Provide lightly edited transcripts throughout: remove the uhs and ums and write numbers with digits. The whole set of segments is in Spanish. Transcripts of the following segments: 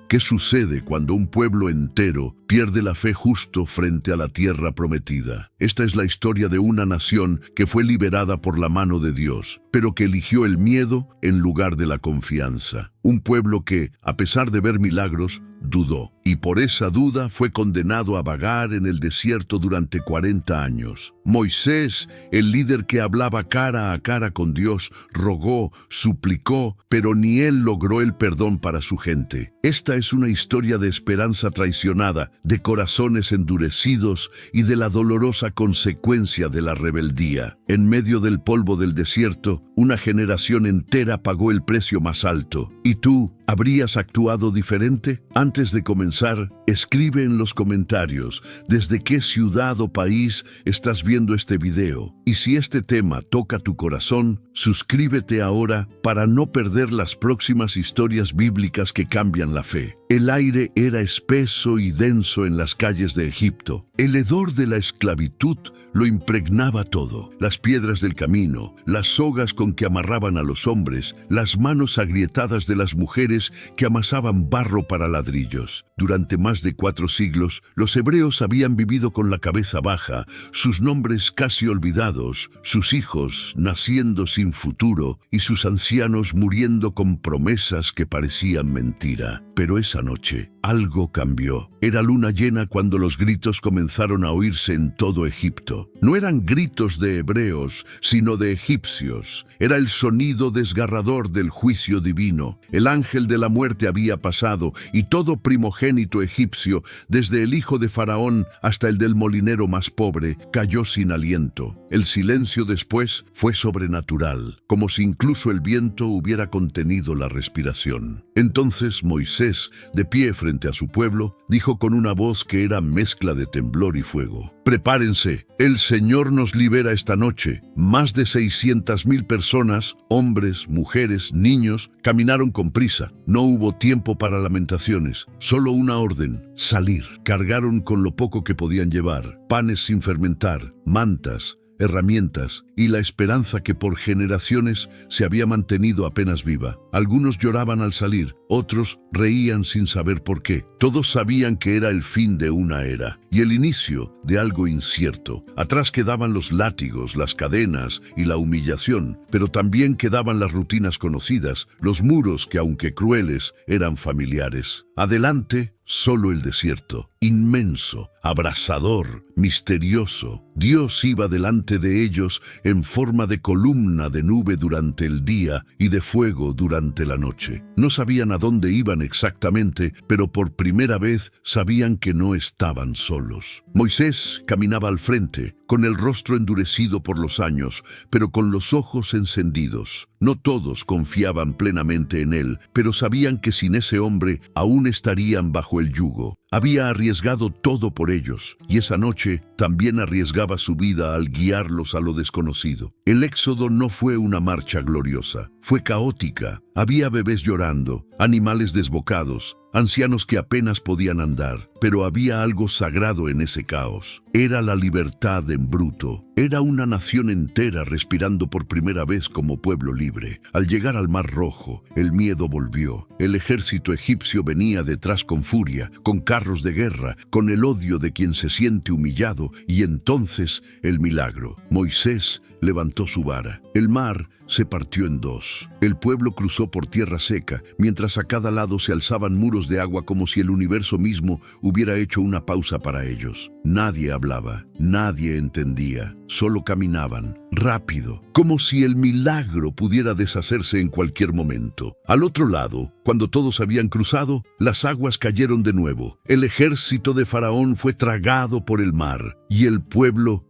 ¿Qué sucede cuando un pueblo entero pierde la fe justo frente a la tierra prometida? Esta es la historia de una nación que fue liberada por la mano de Dios, pero que eligió el miedo en lugar de la confianza. Un pueblo que, a pesar de ver milagros, dudó, y por esa duda fue condenado a vagar en el desierto durante 40 años. Moisés, el líder que hablaba cara a cara con Dios, rogó, suplicó, pero ni él logró el perdón para su gente. Esta es una historia de esperanza traicionada, de corazones endurecidos y de la dolorosa consecuencia de la rebeldía. En medio del polvo del desierto, una generación entera pagó el precio más alto. ¿Y tú, habrías actuado diferente? Antes de comenzar, escribe en los comentarios desde qué ciudad o país estás viendo este video. Y si este tema toca tu corazón, suscríbete ahora para no perder las próximas historias bíblicas que cambian la fe. El aire era espeso y denso en las calles de Egipto. El hedor de la esclavitud lo impregnaba todo. Las piedras del camino, las sogas con que amarraban a los hombres, las manos agrietadas de las mujeres que amasaban barro para ladrillos. Durante más de 4 siglos, los hebreos habían vivido con la cabeza baja, sus nombres casi olvidados, sus hijos naciendo sin futuro y sus ancianos muriendo con promesas que parecían mentira. Pero esa noche, algo cambió. Era luna llena cuando los gritos comenzaron a oírse en todo Egipto. No eran gritos de hebreos, sino de egipcios. Era el sonido desgarrador del juicio divino. El ángel de la muerte había pasado, y todo primogénito egipcio, desde el hijo de Faraón hasta el del molinero más pobre, cayó sin aliento. El silencio después fue sobrenatural, como si incluso el viento hubiera contenido la respiración. Entonces Moisés, de pie frente a su pueblo, dijo con una voz que era mezcla de temblor y fuego: «Prepárense, el Señor nos libera esta noche». Más de 600,000 personas, hombres, mujeres, niños, caminaron con prisa. No hubo tiempo para lamentaciones, solo una orden: salir. Cargaron con lo poco que podían llevar: panes sin fermentar, mantas, herramientas y la esperanza que por generaciones se había mantenido apenas viva. Algunos lloraban al salir, otros reían sin saber por qué. Todos sabían que era el fin de una era y el inicio de algo incierto. Atrás quedaban los látigos, las cadenas y la humillación, pero también quedaban las rutinas conocidas, los muros que, aunque crueles, eran familiares. Adelante, solo el desierto, inmenso, abrasador, misterioso. Dios iba delante de ellos en forma de columna de nube durante el día y de fuego durante la noche. No sabían a dónde iban exactamente, pero por primera vez sabían que no estaban solos. Moisés caminaba al frente, con el rostro endurecido por los años, pero con los ojos encendidos. No todos confiaban plenamente en él, pero sabían que sin ese hombre aún estarían bajo el yugo. Había arriesgado todo por ellos, y esa noche también arriesgaba su vida al guiarlos a lo desconocido. El éxodo no fue una marcha gloriosa, fue caótica. Había bebés llorando, animales desbocados, ancianos que apenas podían andar, pero había algo sagrado en ese caos. Era la libertad en bruto. Era una nación entera respirando por primera vez como pueblo libre. Al llegar al Mar Rojo, el miedo volvió. El ejército egipcio venía detrás con furia, con carros de guerra, con el odio de quien se siente humillado, y entonces el milagro. Moisés levantó su vara. El mar se partió en dos. El pueblo cruzó por tierra seca, mientras a cada lado se alzaban muros de agua como si el universo mismo hubiera hecho una pausa para ellos. Nadie hablaba, nadie entendía, solo caminaban, rápido, como si el milagro pudiera deshacerse en cualquier momento. Al otro lado, cuando todos habían cruzado, las aguas cayeron de nuevo. El ejército de Faraón fue tragado por el mar, y el pueblo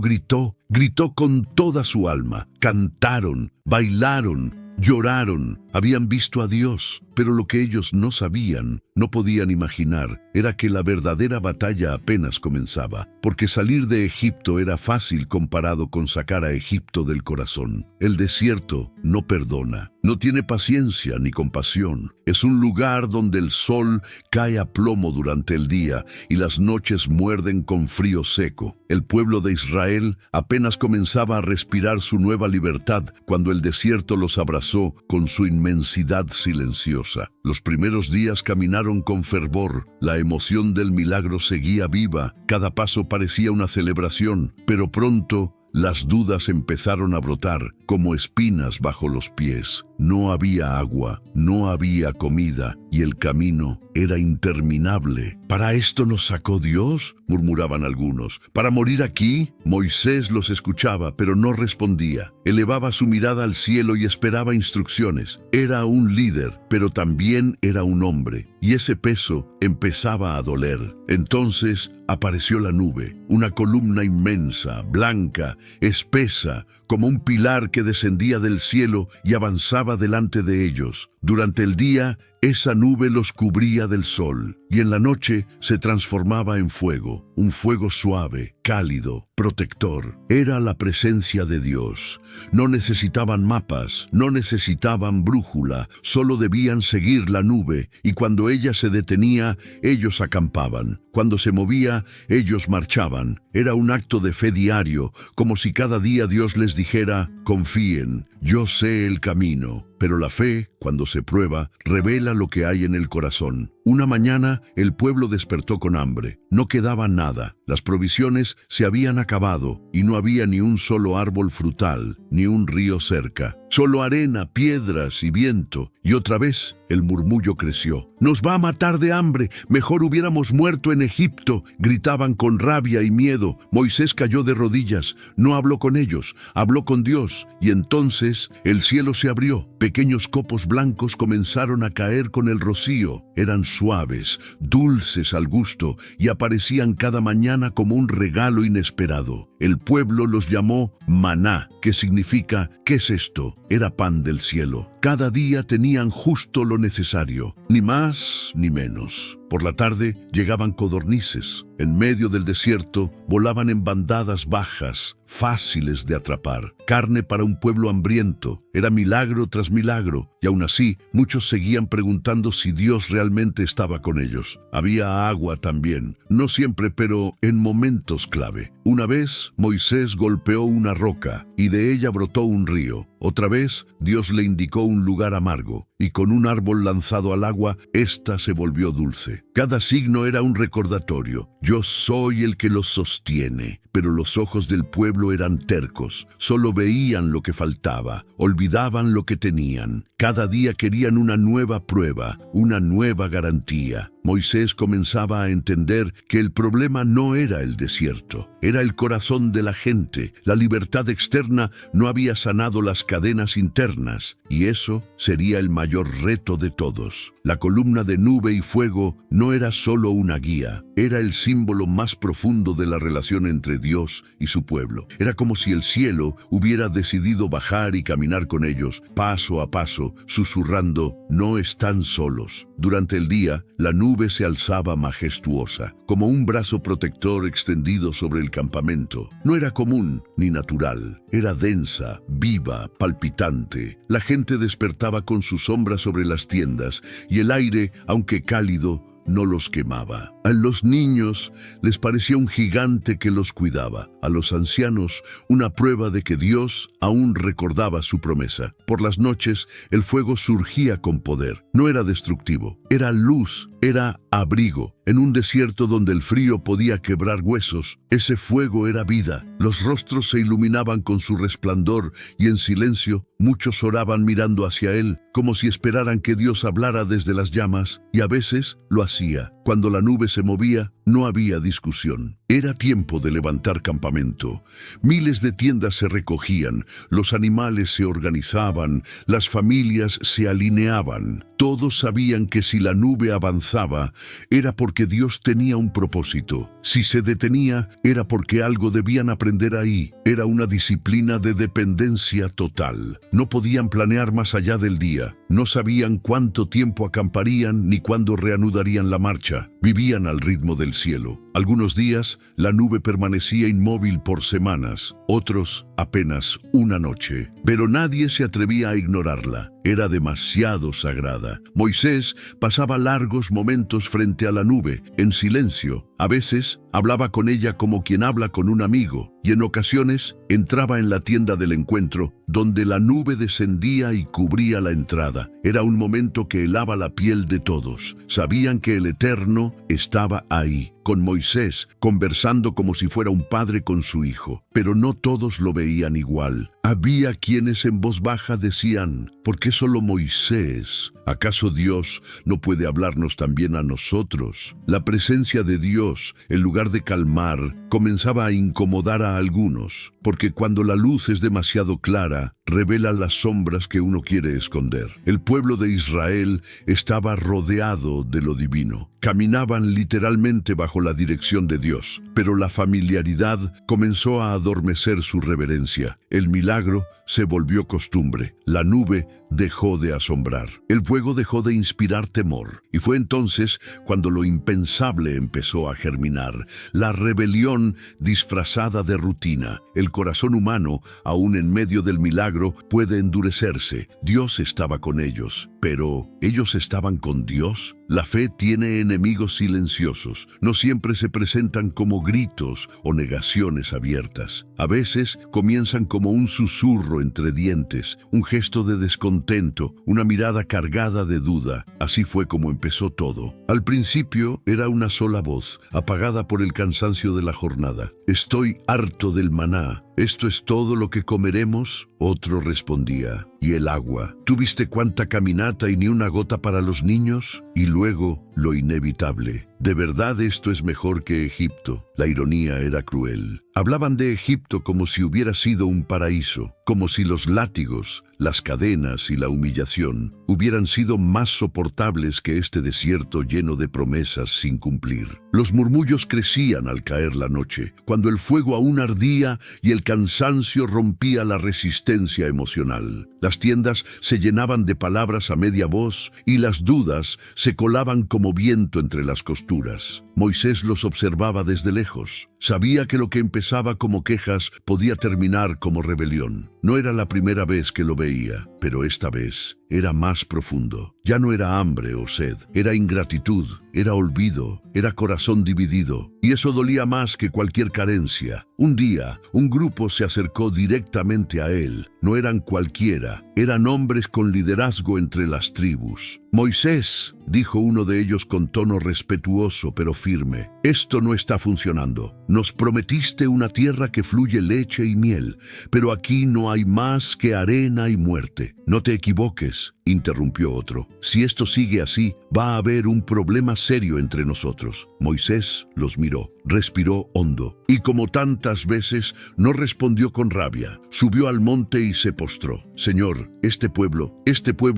gritó con toda su alma. Cantaron, bailaron, lloraron. Habían visto a Dios, pero lo que ellos no sabían, no podían imaginar, era que la verdadera batalla apenas comenzaba, porque salir de Egipto era fácil comparado con sacar a Egipto del corazón. El desierto no perdona, no tiene paciencia ni compasión. Es un lugar donde el sol cae a plomo durante el día y las noches muerden con frío seco. El pueblo de Israel apenas comenzaba a respirar su nueva libertad cuando el desierto los abrazó con su inmensidad silenciosa. Los primeros días caminaron con fervor, la emoción del milagro seguía viva, cada paso parecía una celebración, pero pronto las dudas empezaron a brotar como espinas bajo los pies. No había agua, no había comida y el camino era interminable. ¿Para esto nos sacó Dios?, murmuraban algunos. ¿Para morir aquí? Moisés los escuchaba, pero no respondía. Elevaba su mirada al cielo y esperaba instrucciones. Era un líder, pero también era un hombre, y ese peso empezaba a doler. Entonces apareció la nube, una columna inmensa, blanca, espesa, como un pilar que descendía del cielo y avanzaba delante de ellos. Durante el día, esa nube los cubría del sol, y en la noche se transformaba en fuego, un fuego suave, cálido, protector. Era la presencia de Dios. No necesitaban mapas, no necesitaban brújula, solo debían seguir la nube, y cuando ella se detenía, ellos acampaban. Cuando se movía, ellos marchaban. Era un acto de fe diario, como si cada día Dios les dijera: confíen, yo sé el camino. Pero la fe, cuando se prueba, revela lo que hay en el corazón. Una mañana, el pueblo despertó con hambre. No quedaba nada. Las provisiones se habían acabado y no había ni un solo árbol frutal, ni un río cerca. Solo arena, piedras y viento. Y otra vez el murmullo creció. «Nos va a matar de hambre. Mejor hubiéramos muerto en Egipto», gritaban con rabia y miedo. Moisés cayó de rodillas. No habló con ellos, habló con Dios. Y entonces el cielo se abrió. Pequeños copos blancos comenzaron a caer con el rocío. Eran suaves, dulces al gusto, y aparecían cada mañana como un regalo inesperado. El pueblo los llamó maná, que significa «¿qué es esto?». Era pan del cielo. Cada día tenían justo lo necesario, ni más ni menos. Por la tarde llegaban codornices. En medio del desierto volaban en bandadas bajas, fáciles de atrapar. Carne para un pueblo hambriento. Era milagro tras milagro, y aún así muchos seguían preguntando si Dios realmente estaba con ellos. Había agua también, no siempre, pero en momentos clave. Una vez Moisés golpeó una roca y de ella brotó un río. Otra vez Dios le indicó un lugar amargo, y con un árbol lanzado al agua, ésta se volvió dulce. Cada signo era un recordatorio. Yo soy el que los sostiene. Pero los ojos del pueblo eran tercos. Solo veían lo que faltaba, olvidaban lo que tenían. Cada día querían una nueva prueba, una nueva garantía. Moisés comenzaba a entender que el problema no era el desierto, era el corazón de la gente. La libertad externa no había sanado las cadenas internas, y eso sería el mayor reto de todos. La columna de nube y fuego no era solo una guía, era el símbolo más profundo de la relación entre Dios y su pueblo. Era como si el cielo hubiera decidido bajar y caminar con ellos, paso a paso, susurrando: no están solos. Durante el día, la nube se alzaba majestuosa, como un brazo protector extendido sobre el campamento. No era común ni natural, era densa, viva, palpitante. La gente despertaba con su sombra sobre las tiendas, y el aire, aunque cálido, no los quemaba. A los niños les parecía un gigante que los cuidaba. A los ancianos, una prueba de que Dios aún recordaba su promesa. Por las noches, el fuego surgía con poder. No era destructivo, era luz, era abrigo. En un desierto donde el frío podía quebrar huesos, ese fuego era vida. Los rostros se iluminaban con su resplandor y en silencio muchos oraban mirando hacia él, como si esperaran que Dios hablara desde las llamas, y a veces lo hacía. Cuando la nube se movía, no había discusión. Era tiempo de levantar campamento. Miles de tiendas se recogían, los animales se organizaban, las familias se alineaban. Todos sabían que si la nube avanzaba, era porque Dios tenía un propósito. Si se detenía, era porque algo debían aprender ahí. Era una disciplina de dependencia total. No podían planear más allá del día. No sabían cuánto tiempo acamparían ni cuándo reanudarían la marcha. Vivían al ritmo del cielo. Algunos días, la nube permanecía inmóvil por semanas, otros apenas una noche. Pero nadie se atrevía a ignorarla. era demasiado sagrada. Moisés pasaba largos momentos frente a la nube, en silencio. A veces hablaba con ella como quien habla con un amigo, y en ocasiones entraba en la tienda del encuentro, donde la nube descendía y cubría la entrada. Era un momento que helaba la piel de todos. Sabían que el Eterno estaba ahí, con Moisés, conversando como si fuera un padre con su hijo. Pero no todos lo veían igual. Había quienes en voz baja decían: ¿por qué solo Moisés? ¿Acaso Dios no puede hablarnos también a nosotros? La presencia de Dios, en lugar de calmar, comenzaba a incomodar a algunos, porque cuando la luz es demasiado clara, revela las sombras que uno quiere esconder. El pueblo de Israel estaba rodeado de lo divino. Caminaban literalmente bajo la dirección de Dios, pero la familiaridad comenzó a adormecer su reverencia. El milagro se volvió costumbre. La nube dejó de asombrar. El fuego dejó de inspirar temor. Y fue entonces cuando lo impensable empezó a germinar. La rebelión disfrazada de rutina. El corazón humano, aún en medio del milagro, puede endurecerse. Dios estaba con ellos, pero ¿ellos estaban con Dios? La fe tiene enemigos silenciosos. No siempre se presentan como gritos o negaciones abiertas. A veces comienzan como un susurro entre dientes, un gesto de descontento, una mirada cargada de duda. Así fue como empezó todo. Al principio era una sola voz, apagada por el cansancio de la jornada. «Estoy harto del maná. ¿Esto es todo lo que comeremos?», otro respondía. «¿Y el agua? ¿Tuviste cuánta caminata y ni una gota para los niños?». Y luego, lo inevitable: «¿De verdad esto es mejor que Egipto?». La ironía era cruel. Hablaban de Egipto como si hubiera sido un paraíso, como si los látigos, las cadenas y la humillación hubieran sido más soportables que este desierto lleno de promesas sin cumplir. Los murmullos crecían al caer la noche, cuando el fuego aún ardía y el cansancio rompía la resistencia emocional. Las tiendas se llenaban de palabras a media voz y las dudas se colaban como viento entre las costuras. Moisés los observaba desde lejos. Sabía que lo que empezaba como quejas podía terminar como rebelión. No era la primera vez que lo veía, pero esta vez era más profundo. Ya no era hambre o sed, era ingratitud, era olvido, era corazón dividido. Y eso dolía más que cualquier carencia. Un día, un grupo se acercó directamente a él. No eran cualquiera, eran hombres con liderazgo entre las tribus. «Moisés», dijo uno de ellos con tono respetuoso pero firme, «esto no está funcionando. Nos prometiste una tierra que fluye leche y miel, pero aquí no hay más que arena y muerte». «No te equivoques», interrumpió otro. «Si esto sigue así, va a haber un problema serio entre nosotros». Moisés los miró, respiró hondo, y como tantas veces, no respondió con rabia. Subió al monte y se postró. «Señor, este pueblo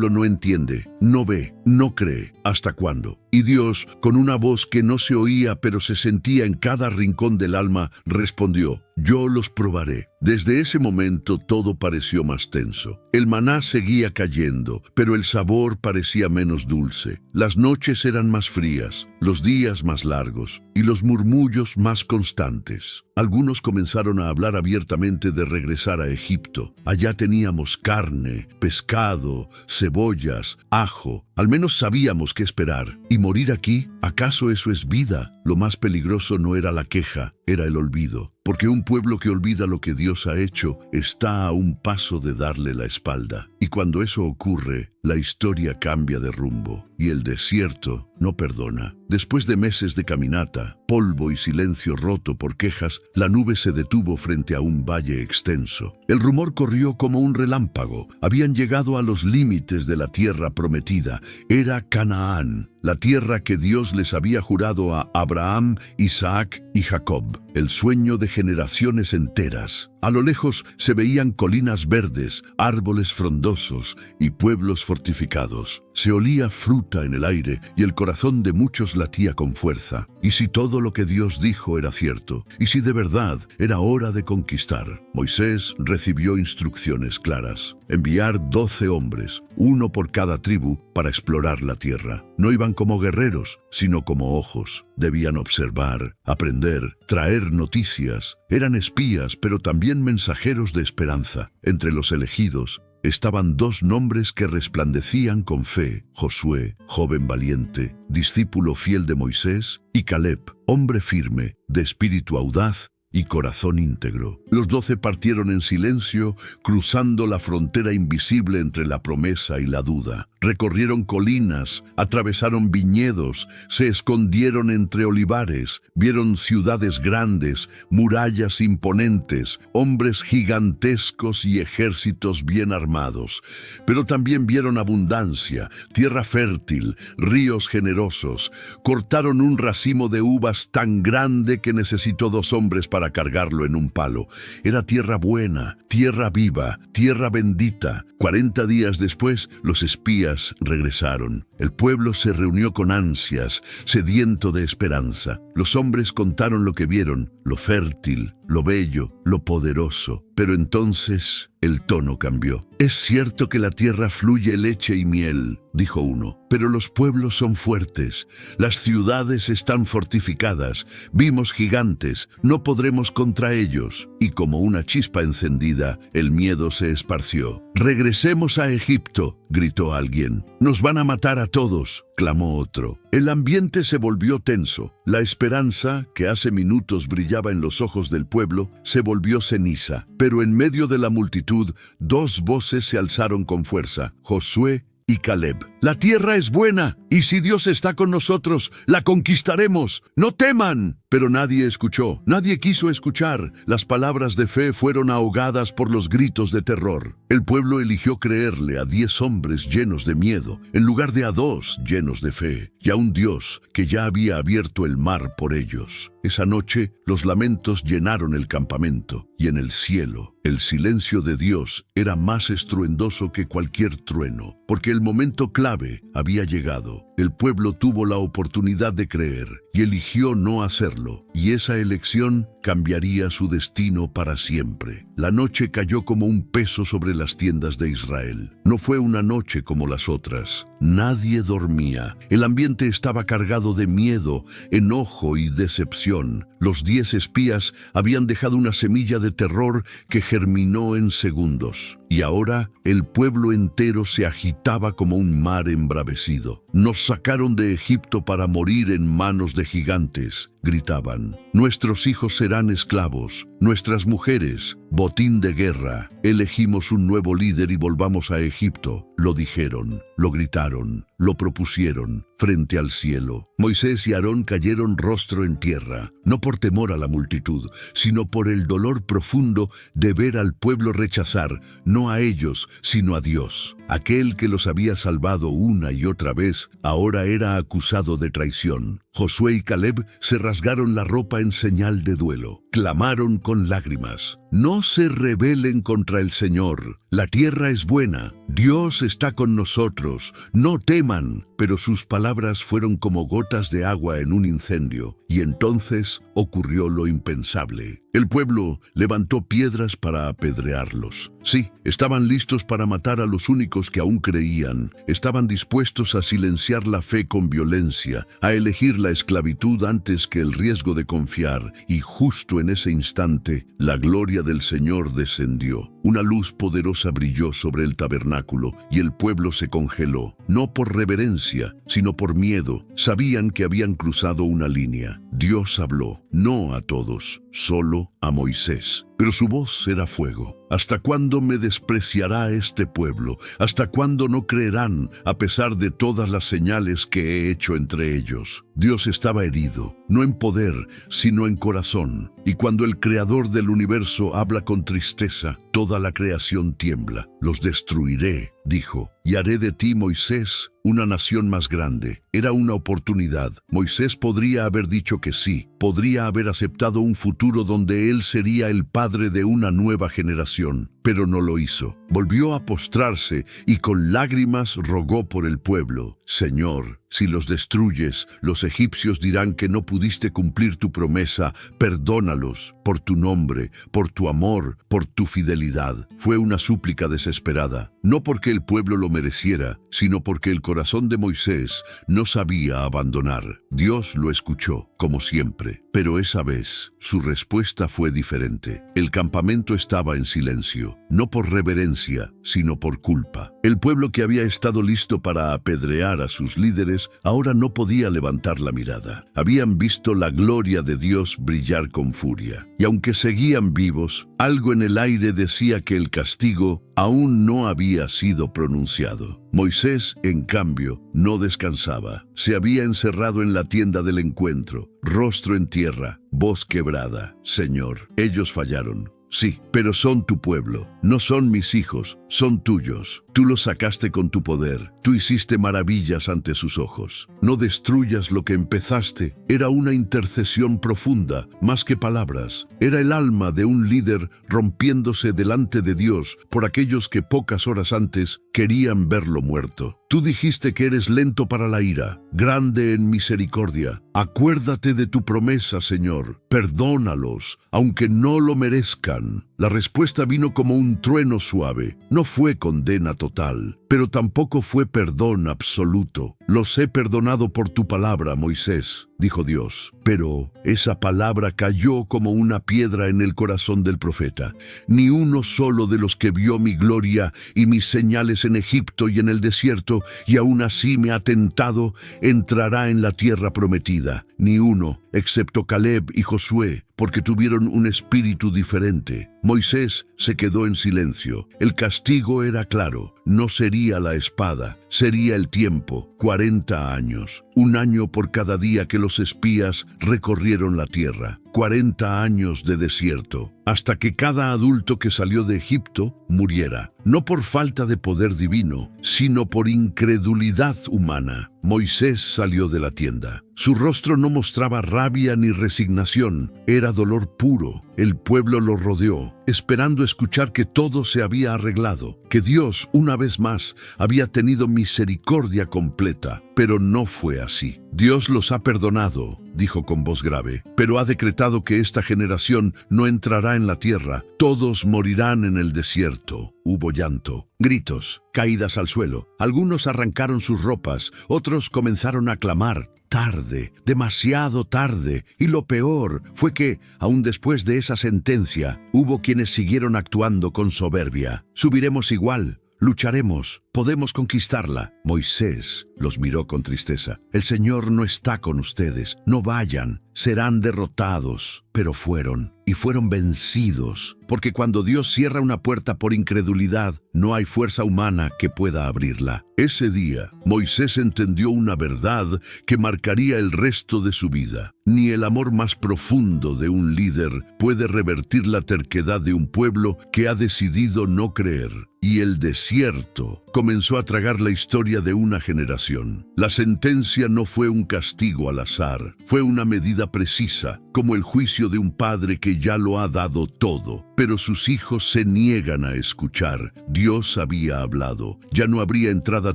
no entiende, no ve, no cree. ¿Hasta cuándo?». Y Dios, con una voz que no se oía pero se sentía en cada rincón del alma, respondió: «Yo los probaré». Desde ese momento todo pareció más tenso. El maná seguía cayendo, pero el sabor parecía menos dulce. Las noches eran más frías, los días más largos y los murmullos más constantes. Algunos comenzaron a hablar abiertamente de regresar a Egipto. Allá teníamos carne, pescado, cebollas, ajo. Al menos sabíamos qué esperar. ¿Y morir aquí? ¿Acaso eso es vida? Lo más peligroso no era la queja, era el olvido. Porque un pueblo que olvida lo que Dios ha hecho está a un paso de darle la espalda. Y cuando eso ocurre, la historia cambia de rumbo y el desierto no perdona. Después de meses de caminata, polvo y silencio roto por quejas, la nube se detuvo frente a un valle extenso. El rumor corrió como un relámpago. Habían llegado a los límites de la tierra prometida. Era Canaán, la tierra que Dios les había jurado a Abraham, Isaac y Jacob, el sueño de generaciones enteras. A lo lejos se veían colinas verdes, árboles frondosos y pueblos fortificados. Se olía fruta en el aire y el corazón de muchos latía con fuerza. ¿Y si todo lo que Dios dijo era cierto? ¿Y si de verdad era hora de conquistar? Moisés recibió instrucciones claras: enviar 12 hombres, uno por cada tribu, para explorar la tierra. No iban como guerreros, sino como ojos. Debían observar, aprender, traer noticias. Eran espías, pero también mensajeros de esperanza. Entre los elegidos estaban dos nombres que resplandecían con fe: Josué, joven valiente, discípulo fiel de Moisés, y Caleb, hombre firme, de espíritu audaz y corazón íntegro. Los 12 partieron en silencio, cruzando la frontera invisible entre la promesa y la duda. Recorrieron colinas, atravesaron viñedos, se escondieron entre olivares, vieron ciudades grandes, murallas imponentes, hombres gigantescos y ejércitos bien armados. Pero también vieron abundancia, tierra fértil, ríos generosos. Cortaron un racimo de uvas tan grande que necesitó 2 hombres para cargarlo en un palo. Era tierra buena, tierra viva, tierra bendita. 40 días después, los espías regresaron. El pueblo se reunió con ansias, sediento de esperanza. Los hombres contaron lo que vieron, lo fértil, lo bello, lo poderoso. Pero entonces el tono cambió. «Es cierto que la tierra fluye leche y miel», dijo uno, «pero los pueblos son fuertes, las ciudades están fortificadas, vimos gigantes, no podremos contra ellos». Y como una chispa encendida, el miedo se esparció. «Regresemos a Egipto», gritó alguien. «Nos van a matar a todos», clamó otro. El ambiente se volvió tenso. La esperanza, que hace minutos brillaba en los ojos del pueblo, se volvió ceniza. Pero en medio de la multitud, 2 voces se alzaron con fuerza: Josué y Caleb. «La tierra es buena, y si Dios está con nosotros, la conquistaremos. ¡No teman!». Pero nadie escuchó, nadie quiso escuchar. Las palabras de fe fueron ahogadas por los gritos de terror. El pueblo eligió creerle a 10 hombres llenos de miedo, en lugar de a 2 llenos de fe, y a un Dios que ya había abierto el mar por ellos. Esa noche, los lamentos llenaron el campamento, y en el cielo, el silencio de Dios era más estruendoso que cualquier trueno, porque el momento clave había llegado. El pueblo tuvo la oportunidad de creer, y eligió no hacerlo, y esa elección cambiaría su destino para siempre. La noche cayó como un peso sobre las tiendas de Israel. No fue una noche como las otras. Nadie dormía. El ambiente estaba cargado de miedo, enojo y decepción. Los 10 espías habían dejado una semilla de terror que germinó en segundos. Y ahora el pueblo entero se agitaba como un mar embravecido. «Nos sacaron de Egipto para morir en manos de gigantes», gritaban. «Nuestros hijos serán esclavos, nuestras mujeres, botín de guerra. Elegimos un nuevo líder y volvamos a Egipto», lo dijeron, lo gritaron, lo propusieron frente al cielo. Moisés y Aarón cayeron rostro en tierra, no por temor a la multitud, sino por el dolor profundo de ver al pueblo rechazar, no a ellos, sino a Dios. Aquel que los había salvado una y otra vez, ahora era acusado de traición. Josué y Caleb se rasgaron la ropa en señal de duelo. Clamaron con lágrimas: «No se rebelen contra el Señor. La tierra es buena. Dios está con nosotros. No teman». Pero sus palabras fueron como gotas de agua en un incendio, y entonces ocurrió lo impensable. El pueblo levantó piedras para apedrearlos. Sí, estaban listos para matar a los únicos que aún creían. Estaban dispuestos a silenciar la fe con violencia, a elegir la esclavitud antes que el riesgo de confiar. Y justo en ese instante, la gloria del Señor descendió. Una luz poderosa brilló sobre el tabernáculo, y el pueblo se congeló, no por reverencia, sino por miedo. Sabían que habían cruzado una línea. Dios habló, no a todos, solo a Moisés. Pero su voz era fuego. ¿Hasta cuándo me despreciará este pueblo? ¿Hasta cuándo no creerán a pesar de todas las señales que he hecho entre ellos? Dios estaba herido, no en poder, sino en corazón. Y cuando el Creador del universo habla con tristeza, toda la creación tiembla. «Los destruiré», dijo, «y haré de ti, Moisés, una nación más grande». Era una oportunidad. Moisés podría haber dicho que sí, podría haber aceptado un futuro donde él sería el padre de una nueva generación, pero no lo hizo. Volvió a postrarse y con lágrimas rogó por el pueblo: «Señor, si los destruyes, los egipcios dirán que no pudiste cumplir tu promesa. Perdónalos, por tu nombre, por tu amor, por tu fidelidad». Fue una súplica desesperada, no porque el pueblo lo mereciera, sino porque el corazón de Moisés no sabía abandonar. Dios lo escuchó, como siempre, pero esa vez su respuesta fue diferente. El campamento estaba en silencio, no por reverencia, obediencia, sino por culpa. El pueblo que había estado listo para apedrear a sus líderes ahora no podía levantar la mirada. Habían visto la gloria de Dios brillar con furia. Y aunque seguían vivos, algo en el aire decía que el castigo aún no había sido pronunciado. Moisés, en cambio, no descansaba. Se había encerrado en la tienda del encuentro, rostro en tierra, voz quebrada. Señor, ellos fallaron. Sí, pero son tu pueblo, no son mis hijos, son tuyos. Tú los sacaste con tu poder, tú hiciste maravillas ante sus ojos. No destruyas lo que empezaste. Era una intercesión profunda, más que palabras. Era el alma de un líder rompiéndose delante de Dios por aquellos que pocas horas antes querían verlo muerto. Tú dijiste que eres lento para la ira, grande en misericordia. Acuérdate de tu promesa, Señor. Perdónalos, aunque no lo merezcan. La respuesta vino como un trueno suave. No fue condena total, pero tampoco fue perdón absoluto. Los he perdonado por tu palabra, Moisés, dijo Dios. Pero esa palabra cayó como una piedra en el corazón del profeta. Ni uno solo de los que vio mi gloria y mis señales en Egipto y en el desierto, y aún así me ha tentado, entrará en la tierra prometida. Ni uno, excepto Caleb y Josué, porque tuvieron un espíritu diferente. Moisés se quedó en silencio. El castigo era claro. No sería la espada, sería el tiempo, 40 años. Un año por cada día que los espías recorrieron la tierra. 40 años de desierto, hasta que cada adulto que salió de Egipto muriera, no por falta de poder divino, sino por incredulidad humana. Moisés salió de la tienda. Su rostro no mostraba rabia ni resignación, era dolor puro. El pueblo lo rodeó, esperando escuchar que todo se había arreglado, que Dios, una vez más, había tenido misericordia completa, pero no fue así. Dios los ha perdonado, dijo con voz grave, pero ha decretado que esta generación no entrará en la tierra. Todos morirán en el desierto. Hubo llanto, gritos, caídas al suelo. Algunos arrancaron sus ropas, otros comenzaron a clamar. Tarde, demasiado tarde, y lo peor fue que, aun después de esa sentencia, hubo quienes siguieron actuando con soberbia. Subiremos igual, lucharemos, podemos conquistarla. Moisés los miró con tristeza. El Señor no está con ustedes, no vayan, serán derrotados. Pero fueron, y fueron vencidos, porque cuando Dios cierra una puerta por incredulidad, no hay fuerza humana que pueda abrirla. Ese día, Moisés entendió una verdad que marcaría el resto de su vida. Ni el amor más profundo de un líder puede revertir la terquedad de un pueblo que ha decidido no creer. Y el desierto comenzó a tragar la historia de una generación. La sentencia no fue un castigo al azar, fue una medida precisa, como el juicio de un padre que ya lo ha dado todo, pero sus hijos se niegan a escuchar. Dios había hablado, ya no habría entrada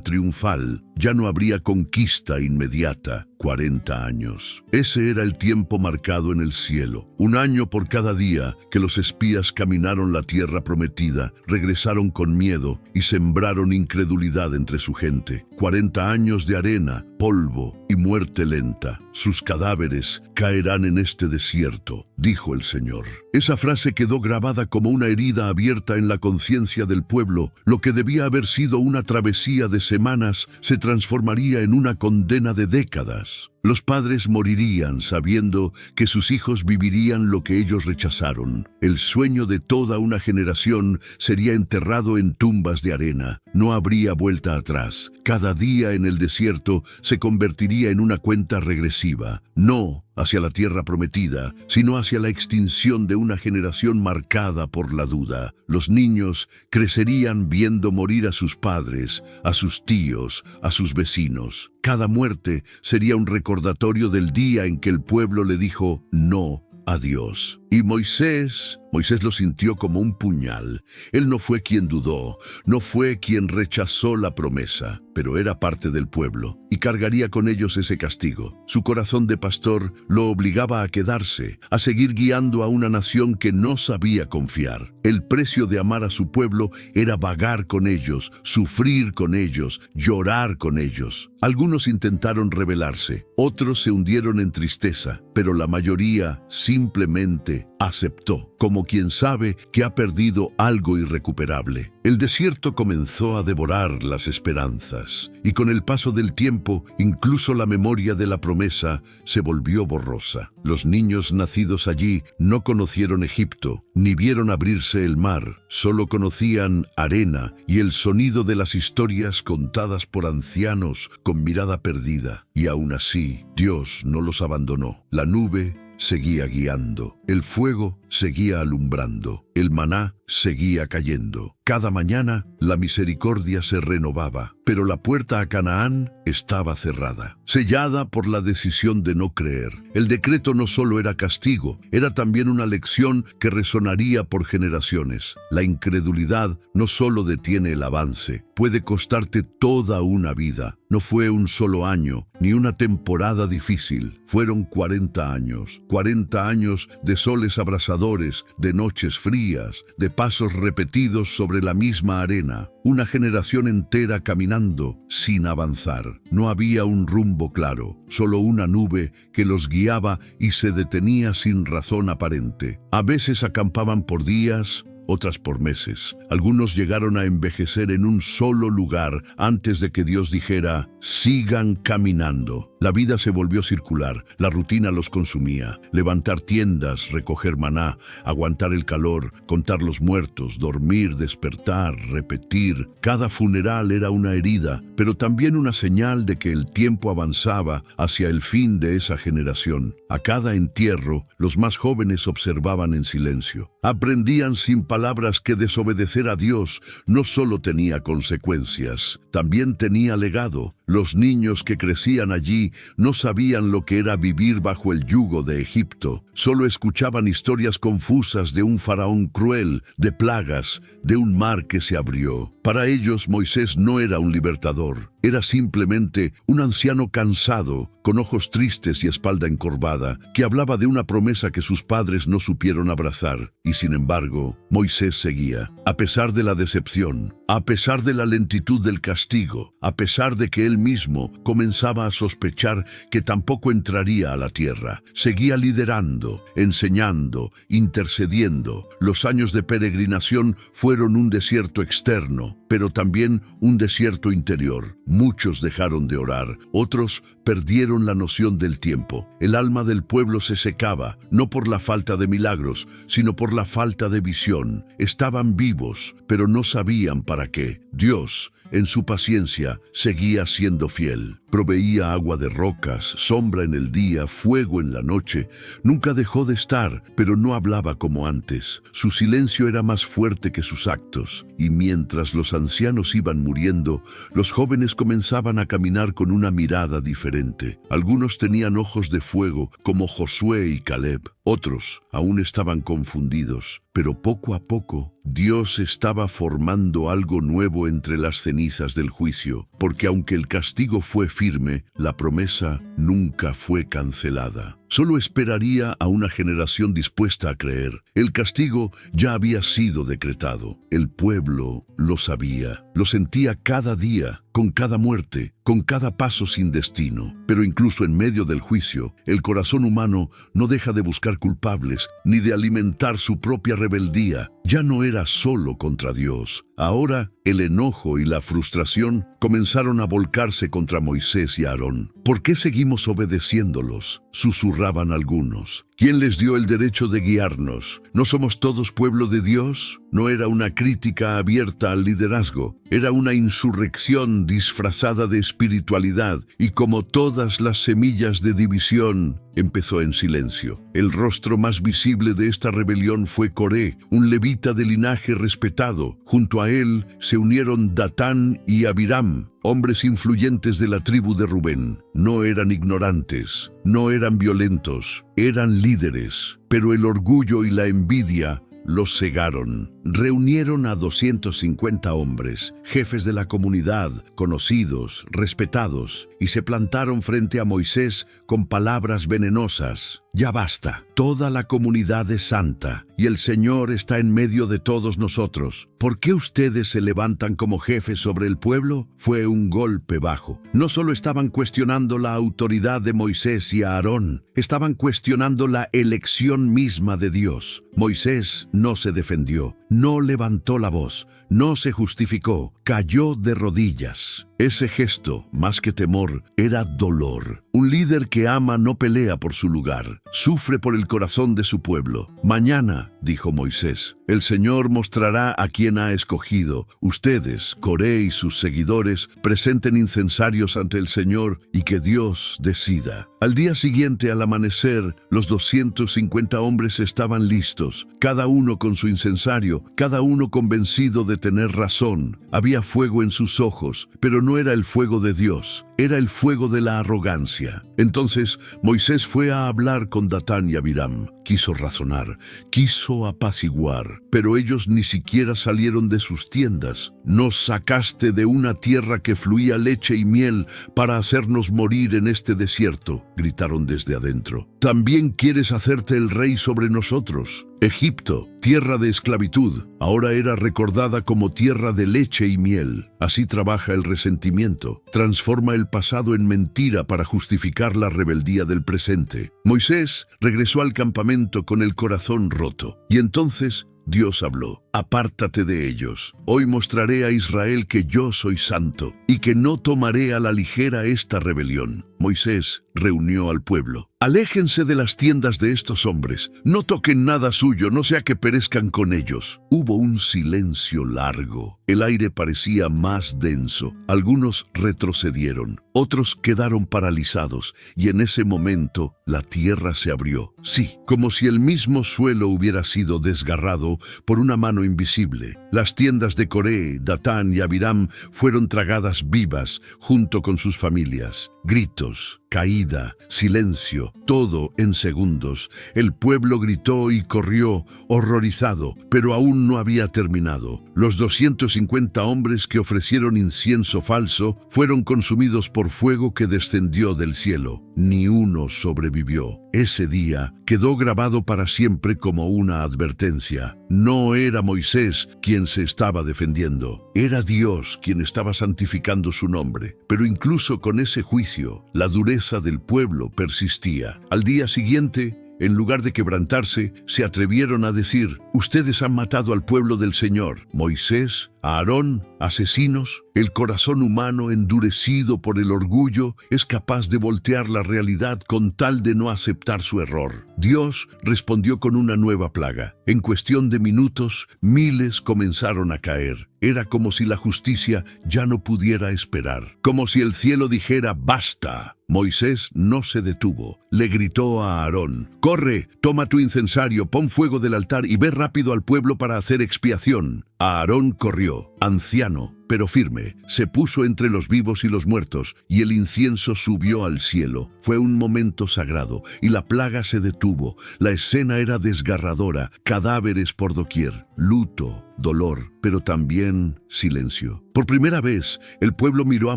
triunfal, ya no habría conquista inmediata. 40 años. Ese era el tiempo marcado en el cielo. Un año por cada día que los espías caminaron la tierra prometida, regresaron con miedo y sembraron incredulidad entre su gente. 40 años de arena, polvo y muerte lenta. Sus cadáveres caerán en este desierto, dijo el Señor. Esa frase quedó grabada como una herida abierta en la conciencia del pueblo. Lo que debía haber sido una travesía de semanas se transformaría en una condena de décadas. Los padres morirían sabiendo que sus hijos vivirían lo que ellos rechazaron. El sueño de toda una generación sería enterrado en tumbas de arena. No habría vuelta atrás. Cada día en el desierto se convertiría en una cuenta regresiva. No hacia la tierra prometida, sino hacia la extinción de una generación marcada por la duda. Los niños crecerían viendo morir a sus padres, a sus tíos, a sus vecinos. Cada muerte sería un recordatorio del día en que el pueblo le dijo no a Dios. Y Moisés lo sintió como un puñal. Él no fue quien dudó, no fue quien rechazó la promesa, pero era parte del pueblo y cargaría con ellos ese castigo. Su corazón de pastor lo obligaba a quedarse, a seguir guiando a una nación que no sabía confiar. El precio de amar a su pueblo era vagar con ellos, sufrir con ellos, llorar con ellos. Algunos intentaron rebelarse, otros se hundieron en tristeza, pero la mayoría simplemente aceptó, como quien sabe que ha perdido algo irrecuperable. El desierto comenzó a devorar las esperanzas, y con el paso del tiempo, incluso la memoria de la promesa se volvió borrosa. Los niños nacidos allí no conocieron Egipto, ni vieron abrirse el mar, solo conocían arena y el sonido de las historias contadas por ancianos con mirada perdida. Y aún así, Dios no los abandonó. La nube seguía guiando, el fuego seguía alumbrando, el maná seguía cayendo. Cada mañana la misericordia se renovaba, pero la puerta a Canaán estaba cerrada, sellada por la decisión de no creer. El decreto no solo era castigo, era también una lección que resonaría por generaciones. La incredulidad no solo detiene el avance, puede costarte toda una vida. No fue un solo año, ni una temporada difícil. Fueron 40 años. 40 años de soles abrasadores, de noches frías, de pasos repetidos sobre la misma arena. Una generación entera caminando sin avanzar. No había un rumbo claro, solo una nube que los guiaba y se detenía sin razón aparente. A veces acampaban por días, otras por meses. Algunos llegaron a envejecer en un solo lugar antes de que Dios dijera, sigan caminando. La vida se volvió circular, la rutina los consumía. Levantar tiendas, recoger maná, aguantar el calor, contar los muertos, dormir, despertar, repetir. Cada funeral era una herida, pero también una señal de que el tiempo avanzaba hacia el fin de esa generación. A cada entierro, los más jóvenes observaban en silencio. Aprendían sin palabras que desobedecer a Dios no solo tenía consecuencias, también tenía legado. Los niños que crecían allí no sabían lo que era vivir bajo el yugo de Egipto. Solo escuchaban historias confusas de un faraón cruel, de plagas, de un mar que se abrió. Para ellos, Moisés no era un libertador. Era simplemente un anciano cansado, con ojos tristes y espalda encorvada, que hablaba de una promesa que sus padres no supieron abrazar. Y sin embargo, Moisés seguía. A pesar de la decepción, a pesar de la lentitud del castigo, a pesar de que él mismo comenzaba a sospechar que tampoco entraría a la tierra, seguía liderando, enseñando, intercediendo. Los años de peregrinación fueron un desierto externo, pero también un desierto interior. Muchos dejaron de orar, otros perdieron la noción del tiempo. El alma del pueblo se secaba, no por la falta de milagros, sino por la falta de visión. Estaban vivos, pero no sabían para qué. Dios, en su paciencia, seguía siendo fiel. Proveía agua de rocas, sombra en el día, fuego en la noche. Nunca dejó de estar, pero no hablaba como antes. Su silencio era más fuerte que sus actos. Y mientras los ancianos iban muriendo, los jóvenes comenzaban a caminar con una mirada diferente. Algunos tenían ojos de fuego, como Josué y Caleb. Otros aún estaban confundidos, pero poco a poco Dios estaba formando algo nuevo entre las cenizas del juicio, porque aunque el castigo fue firme, la promesa nunca fue cancelada. Solo esperaría a una generación dispuesta a creer. El castigo ya había sido decretado. El pueblo lo sabía, lo sentía cada día, con cada muerte, con cada paso sin destino. Pero incluso en medio del juicio, el corazón humano no deja de buscar culpables, ni de alimentar su propia rebeldía. Ya no era solo contra Dios. Ahora, el enojo y la frustración comenzaron a volcarse contra Moisés y Aarón. ¿Por qué seguimos obedeciéndolos?, susurraban algunos. ¿Quién les dio el derecho de guiarnos? ¿No somos todos pueblo de Dios? No era una crítica abierta al liderazgo, era una insurrección disfrazada de espiritualidad, y como todas las semillas de división, empezó en silencio. El rostro más visible de esta rebelión fue Coré, un levita de linaje respetado. Junto a él se unieron Datán y Abiram, hombres influyentes de la tribu de Rubén. No eran ignorantes, no eran violentos, eran líderes, pero el orgullo y la envidia los cegaron. Reunieron a 250 hombres, jefes de la comunidad, conocidos, respetados, y se plantaron frente a Moisés con palabras venenosas. ya basta. Toda la comunidad es santa y el Señor está en medio de todos nosotros. ¿Por qué ustedes se levantan como jefes sobre el pueblo? Fue un golpe bajo. No solo estaban cuestionando la autoridad de Moisés y Aarón, estaban cuestionando la elección misma de Dios. Moisés no se defendió, no levantó la voz, no se justificó, cayó de rodillas. Ese gesto, más que temor, era dolor. Un líder que ama no pelea por su lugar, sufre por el corazón de su pueblo. Mañana, dijo Moisés, el Señor mostrará a quién ha escogido. Ustedes, Coré y sus seguidores, presenten incensarios ante el Señor y que Dios decida. Al día siguiente, al amanecer, los 250 hombres estaban listos, cada uno con su incensario, cada uno convencido de tener razón. Había fuego en sus ojos, pero no era el fuego de Dios, era el fuego de la arrogancia. Entonces Moisés fue a hablar con Datán y Abiram. Quiso razonar, quiso apaciguar, pero ellos ni siquiera salieron de sus tiendas. Nos sacaste de una tierra que fluía leche y miel para hacernos morir en este desierto, gritaron desde adentro. ¿También quieres hacerte el rey sobre nosotros? Egipto, tierra de esclavitud, ahora era recordada como tierra de leche y miel. Así trabaja el resentimiento. Transforma el pasado en mentira para justificar la rebeldía del presente. Moisés regresó al campamento con el corazón roto. Y entonces Dios habló: apártate de ellos. Hoy mostraré a Israel que yo soy santo y que no tomaré a la ligera esta rebelión. Moisés reunió al pueblo. Aléjense de las tiendas de estos hombres. No toquen nada suyo, no sea que perezcan con ellos. Hubo un silencio largo. El aire parecía más denso. Algunos retrocedieron, otros quedaron paralizados, y en ese momento la tierra se abrió. Sí, como si el mismo suelo hubiera sido desgarrado por una mano invisible. Las tiendas de Coré, Datán y Abiram fueron tragadas vivas junto con sus familias. Gritos, caída, silencio, todo en segundos. El pueblo gritó y corrió, horrorizado, pero aún no había terminado. Los 250 hombres que ofrecieron incienso falso fueron consumidos por fuego que descendió del cielo. Ni uno sobrevivió. Ese día quedó grabado para siempre como una advertencia. No era Moisés quien se estaba defendiendo, era Dios quien estaba santificando su nombre. Pero incluso con ese juicio, la dureza del pueblo persistía. Al día siguiente, en lugar de quebrantarse, se atrevieron a decir: ustedes han matado al pueblo del Señor. Moisés, Aarón, asesinos. El corazón humano, endurecido por el orgullo, es capaz de voltear la realidad con tal de no aceptar su error. Dios respondió con una nueva plaga. En cuestión de minutos, miles comenzaron a caer. Era como si la justicia ya no pudiera esperar. Como si el cielo dijera: ¡basta! Moisés no se detuvo. Le gritó a Aarón: «Corre, toma tu incensario, pon fuego del altar y ve rápido al pueblo para hacer expiación». Aarón corrió, anciano, pero firme, se puso entre los vivos y los muertos, y el incienso subió al cielo. Fue un momento sagrado, y la plaga se detuvo. La escena era desgarradora, cadáveres por doquier, luto, dolor, pero también silencio. Por primera vez, el pueblo miró a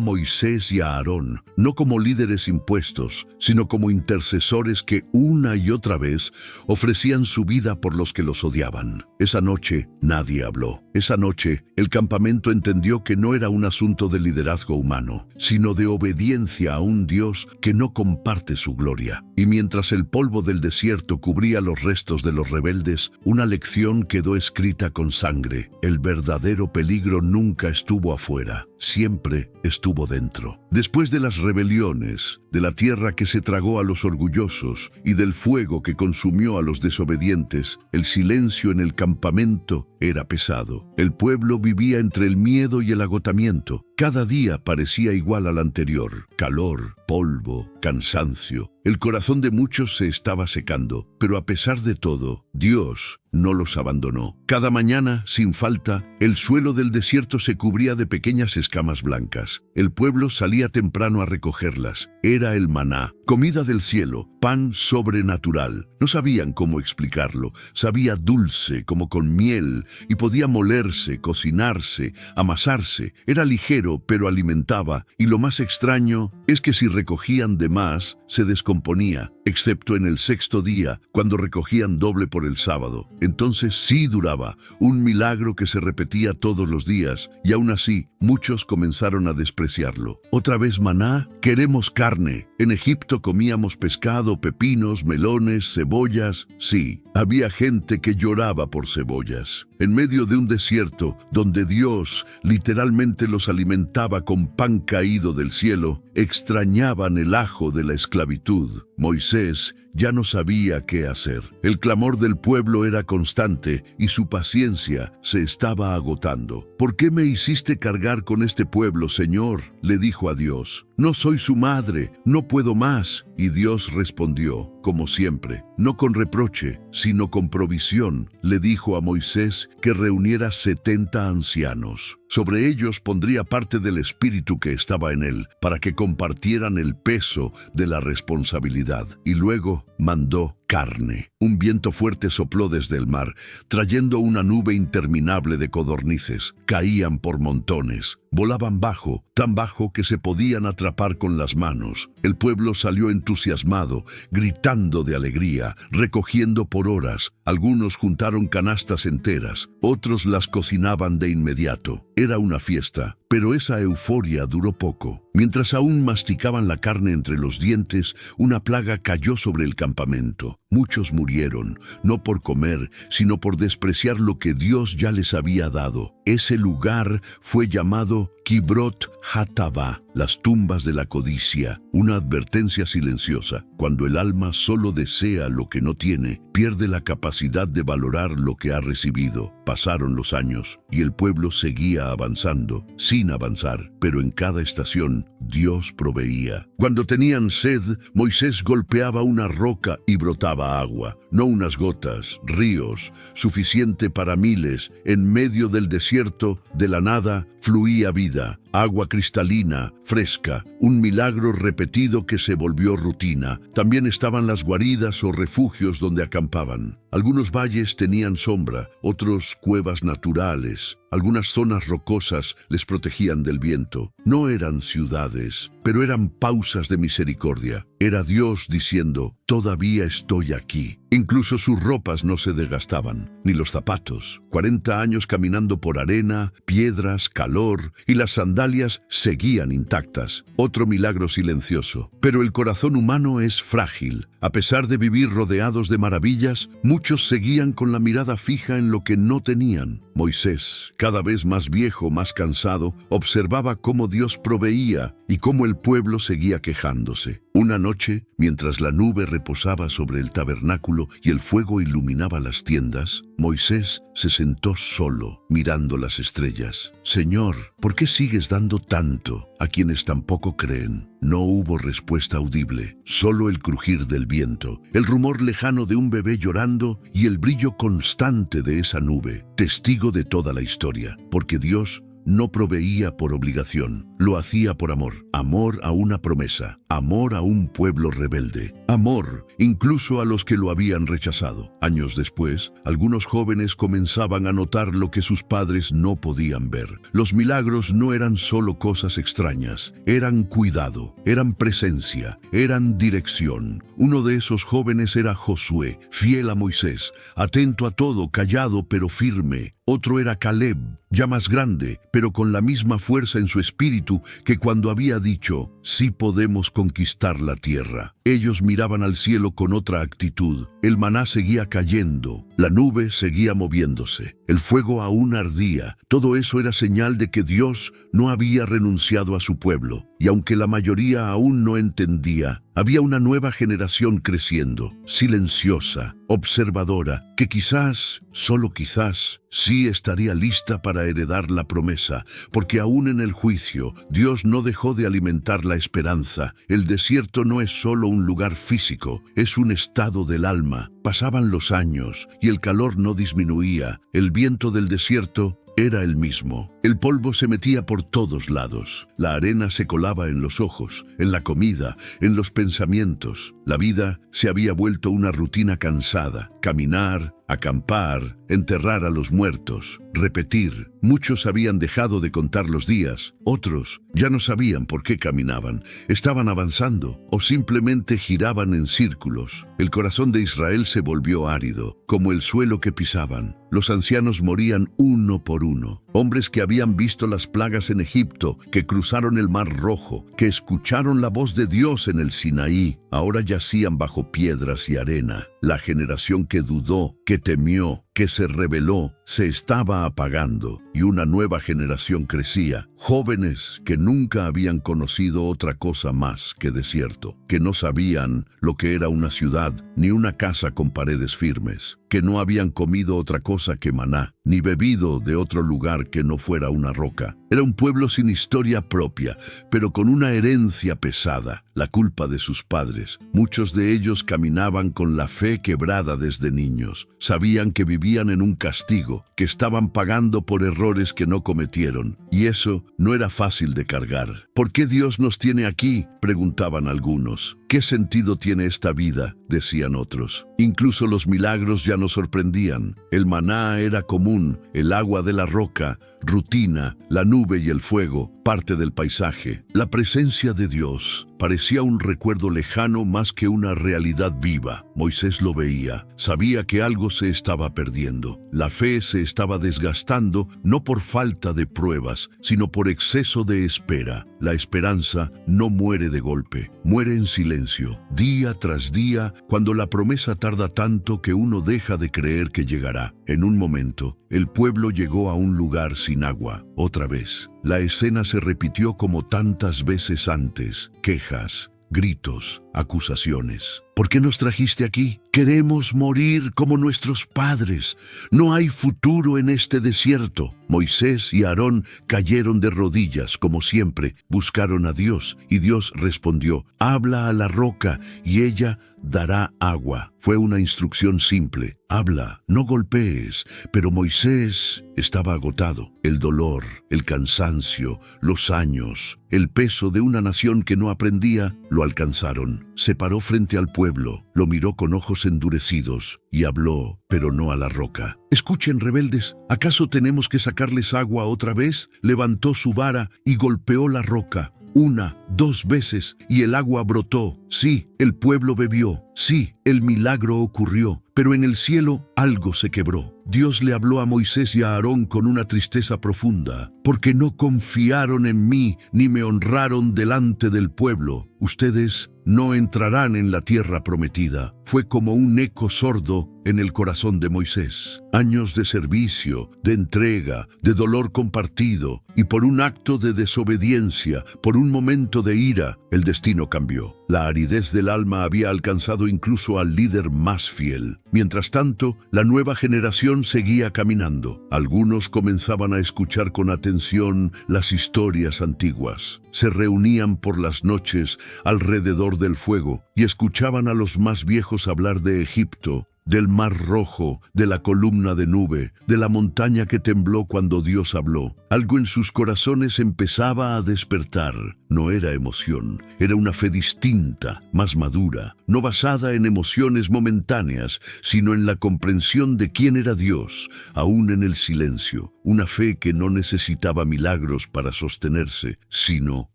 Moisés y a Aarón, no como líderes impuestos, sino como intercesores que una y otra vez ofrecían su vida por los que los odiaban. Esa noche, nadie habló. Esa noche, el campamento entendió que no era un asunto de liderazgo humano, sino de obediencia a un Dios que no comparte su gloria. Y mientras el polvo del desierto cubría los restos de los rebeldes, una lección quedó escrita con sangre. El verdadero peligro nunca estuvo afuera, siempre estuvo dentro. Después de las rebeliones, de la tierra que se tragó a los orgullosos y del fuego que consumió a los desobedientes, el silencio en el campamento era pesado. El pueblo vivía entre el miedo y el agotamiento. Cada día parecía igual al anterior. Calor, polvo, cansancio. El corazón de muchos se estaba secando, pero a pesar de todo, Dios no los abandonó. Cada mañana, sin falta, el suelo del desierto se cubría de pequeñas escamas blancas. El pueblo salía temprano a recogerlas. Era el maná. comida del cielo, pan sobrenatural. No sabían cómo explicarlo. Sabía dulce, como con miel, y podía molerse, cocinarse, amasarse. Era ligero, pero alimentaba, y lo más extraño es que si recogían de más, se descomponía, excepto en el sexto día, cuando recogían doble por el sábado. Entonces sí duraba, un milagro que se repetía todos los días, y aún así, muchos comenzaron a despreciarlo. ¿Otra vez maná? Queremos carne. En Egipto comíamos pescado, pepinos, melones, cebollas. Sí, había gente que lloraba por cebollas. En medio de un desierto, donde Dios literalmente los alimentaba con pan caído del cielo, extrañaban el ajo de la esclavitud. Moisés ya no sabía qué hacer. El clamor del pueblo era constante y su paciencia se estaba agotando. ¿Por qué me hiciste cargar con este pueblo, Señor?, le dijo a Dios. No soy su madre, no puedo más. Y Dios respondió, como siempre, no con reproche, sino con provisión. Le dijo a Moisés que reuniera 70 ancianos. Sobre ellos pondría parte del espíritu que estaba en él, para que compartieran el peso de la responsabilidad. Y luego mandó carne. Un viento fuerte sopló desde el mar, trayendo una nube interminable de codornices. Caían por montones. Volaban bajo, tan bajo que se podían atrapar con las manos. El pueblo salió entusiasmado, gritando de alegría, recogiendo por horas. Algunos juntaron canastas enteras, otros las cocinaban de inmediato. Era una fiesta, pero esa euforia duró poco. Mientras aún masticaban la carne entre los dientes, una plaga cayó sobre el campamento. Muchos murieron, no por comer, sino por despreciar lo que Dios ya les había dado. Ese lugar fue llamado Kibrot Hattavá, las tumbas de la codicia, una advertencia silenciosa. Cuando el alma solo desea lo que no tiene, pierde la capacidad de valorar lo que ha recibido. Pasaron los años y el pueblo seguía avanzando, sin avanzar, pero en cada estación Dios proveía. Cuando tenían sed, Moisés golpeaba una roca y brotaba agua, no unas gotas, ríos, suficiente para miles. En medio del desierto, de la nada, fluía vida, agua cristalina, fresca, un milagro repetido que se volvió rutina. También estaban las guaridas o refugios donde acampaban. Algunos valles tenían sombra, otros cuevas naturales. Algunas zonas rocosas les protegían del viento. No eran ciudades, pero eran pausas de misericordia. Era Dios diciendo, todavía estoy aquí. Incluso sus ropas no se desgastaban, ni los zapatos. 40 años caminando por arena, piedras, calor, y las sandalias seguían intactas. Otro milagro silencioso. Pero el corazón humano es frágil. A pesar de vivir rodeados de maravillas, muchos seguían con la mirada fija en lo que no tenían. Moisés, cada vez más viejo, más cansado, observaba cómo Dios proveía y cómo el pueblo seguía quejándose. Una noche, mientras la nube reposaba sobre el tabernáculo y el fuego iluminaba las tiendas, Moisés se sentó solo, mirando las estrellas. Señor, ¿por qué sigues dando tanto a quienes tampoco creen? No hubo respuesta audible, solo el crujir del viento, el rumor lejano de un bebé llorando y el brillo constante de esa nube, testigo de toda la historia, porque Dios no proveía por obligación, lo hacía por amor. Amor a una promesa, amor a un pueblo rebelde, amor incluso a los que lo habían rechazado. Años después, algunos jóvenes comenzaban a notar lo que sus padres no podían ver. Los milagros no eran solo cosas extrañas, eran cuidado, eran presencia, eran dirección. Uno de esos jóvenes era Josué, fiel a Moisés, atento a todo, callado pero firme. Otro era Caleb, ya más grande, pero con la misma fuerza en su espíritu que cuando había dicho, sí podemos conquistar la tierra. Ellos miraban al cielo con otra actitud. El maná seguía cayendo, la nube seguía moviéndose, el fuego aún ardía. Todo eso era señal de que Dios no había renunciado a su pueblo. Y aunque la mayoría aún no entendía, había una nueva generación creciendo, silenciosa, observadora, que quizás, solo quizás, sí estaría lista para heredar la promesa, porque aún en el juicio, Dios no dejó de alimentar la esperanza. El desierto no es solo un lugar físico, es un estado del alma. Pasaban los años y el calor no disminuía. El viento del desierto era el mismo. El polvo se metía por todos lados. La arena se colaba en los ojos, en la comida, en los pensamientos. La vida se había vuelto una rutina cansada. Caminar, acampar, enterrar a los muertos, repetir. Muchos habían dejado de contar los días. Otros ya no sabían por qué caminaban. Estaban avanzando o simplemente giraban en círculos. El corazón de Israel se volvió árido, como el suelo que pisaban. Los ancianos morían uno por uno. Hombres que habían visto las plagas en Egipto, que cruzaron el Mar Rojo, que escucharon la voz de Dios en el Sinaí, ahora yacían bajo piedras y arena. La generación que dudó, que temió, que se rebeló, se estaba apagando y una nueva generación crecía. Jóvenes que nunca habían conocido otra cosa más que desierto, que no sabían lo que era una ciudad ni una casa con paredes firmes, que no habían comido otra cosa que maná, ni bebido de otro lugar que no fuera una roca. Era un pueblo sin historia propia, pero con una herencia pesada, la culpa de sus padres. Muchos de ellos caminaban con la fe quebrada desde niños. Sabían que vivían en un castigo, que estaban pagando por errores que no cometieron, y eso no era fácil de cargar. ¿Por qué Dios nos tiene aquí?, preguntaban algunos. ¿Qué sentido tiene esta vida?, decían otros. Incluso los milagros ya nos sorprendían. El maná era común, el agua de la roca, rutina, la nube y el fuego, parte del paisaje. La presencia de Dios parecía un recuerdo lejano más que una realidad viva. Moisés lo veía, sabía que algo se estaba perdiendo. La fe se estaba desgastando no por falta de pruebas, sino por exceso de espera. La esperanza no muere de golpe, muere en silencio, día tras día, cuando la promesa tarda tanto que uno deja de creer que llegará. En un momento, el pueblo llegó a un lugar sin agua. Otra vez, la escena se repitió como tantas veces antes. Quejas, gritos, acusaciones. ¿Por qué nos trajiste aquí? Queremos morir como nuestros padres. No hay futuro en este desierto. Moisés y Aarón cayeron de rodillas, como siempre. Buscaron a Dios, y Dios respondió: habla a la roca, y ella dará agua. Fue una instrucción simple. Habla, no golpees. Pero Moisés estaba agotado. El dolor, el cansancio, los años, el peso de una nación que no aprendía, lo alcanzaron. Se paró frente al pueblo, lo miró con ojos endurecidos y habló, pero no a la roca. Escuchen, rebeldes, ¿acaso tenemos que sacarles agua otra vez? Levantó su vara y golpeó la roca. 1, 2 veces, y el agua brotó. Sí, el pueblo bebió. Sí, el milagro ocurrió. Pero en el cielo algo se quebró. Dios le habló a Moisés y a Aarón con una tristeza profunda. Porque no confiaron en mí, ni me honraron delante del pueblo. Ustedes no entrarán en la tierra prometida. Fue como un eco sordo en el corazón de Moisés. Años de servicio, de entrega, de dolor compartido, y por un acto de desobediencia, por un momento de ira, el destino cambió. La aridez del alma había alcanzado incluso al líder más fiel. Mientras tanto, la nueva generación seguía caminando. Algunos comenzaban a escuchar con atención las historias antiguas. Se reunían por las noches alrededor del fuego y escuchaban a los más viejos hablar de Egipto, del Mar Rojo, de la columna de nube, de la montaña que tembló cuando Dios habló. Algo en sus corazones empezaba a despertar. No era emoción, era una fe distinta, más madura, no basada en emociones momentáneas, sino en la comprensión de quién era Dios, aún en el silencio. Una fe que no necesitaba milagros para sostenerse, sino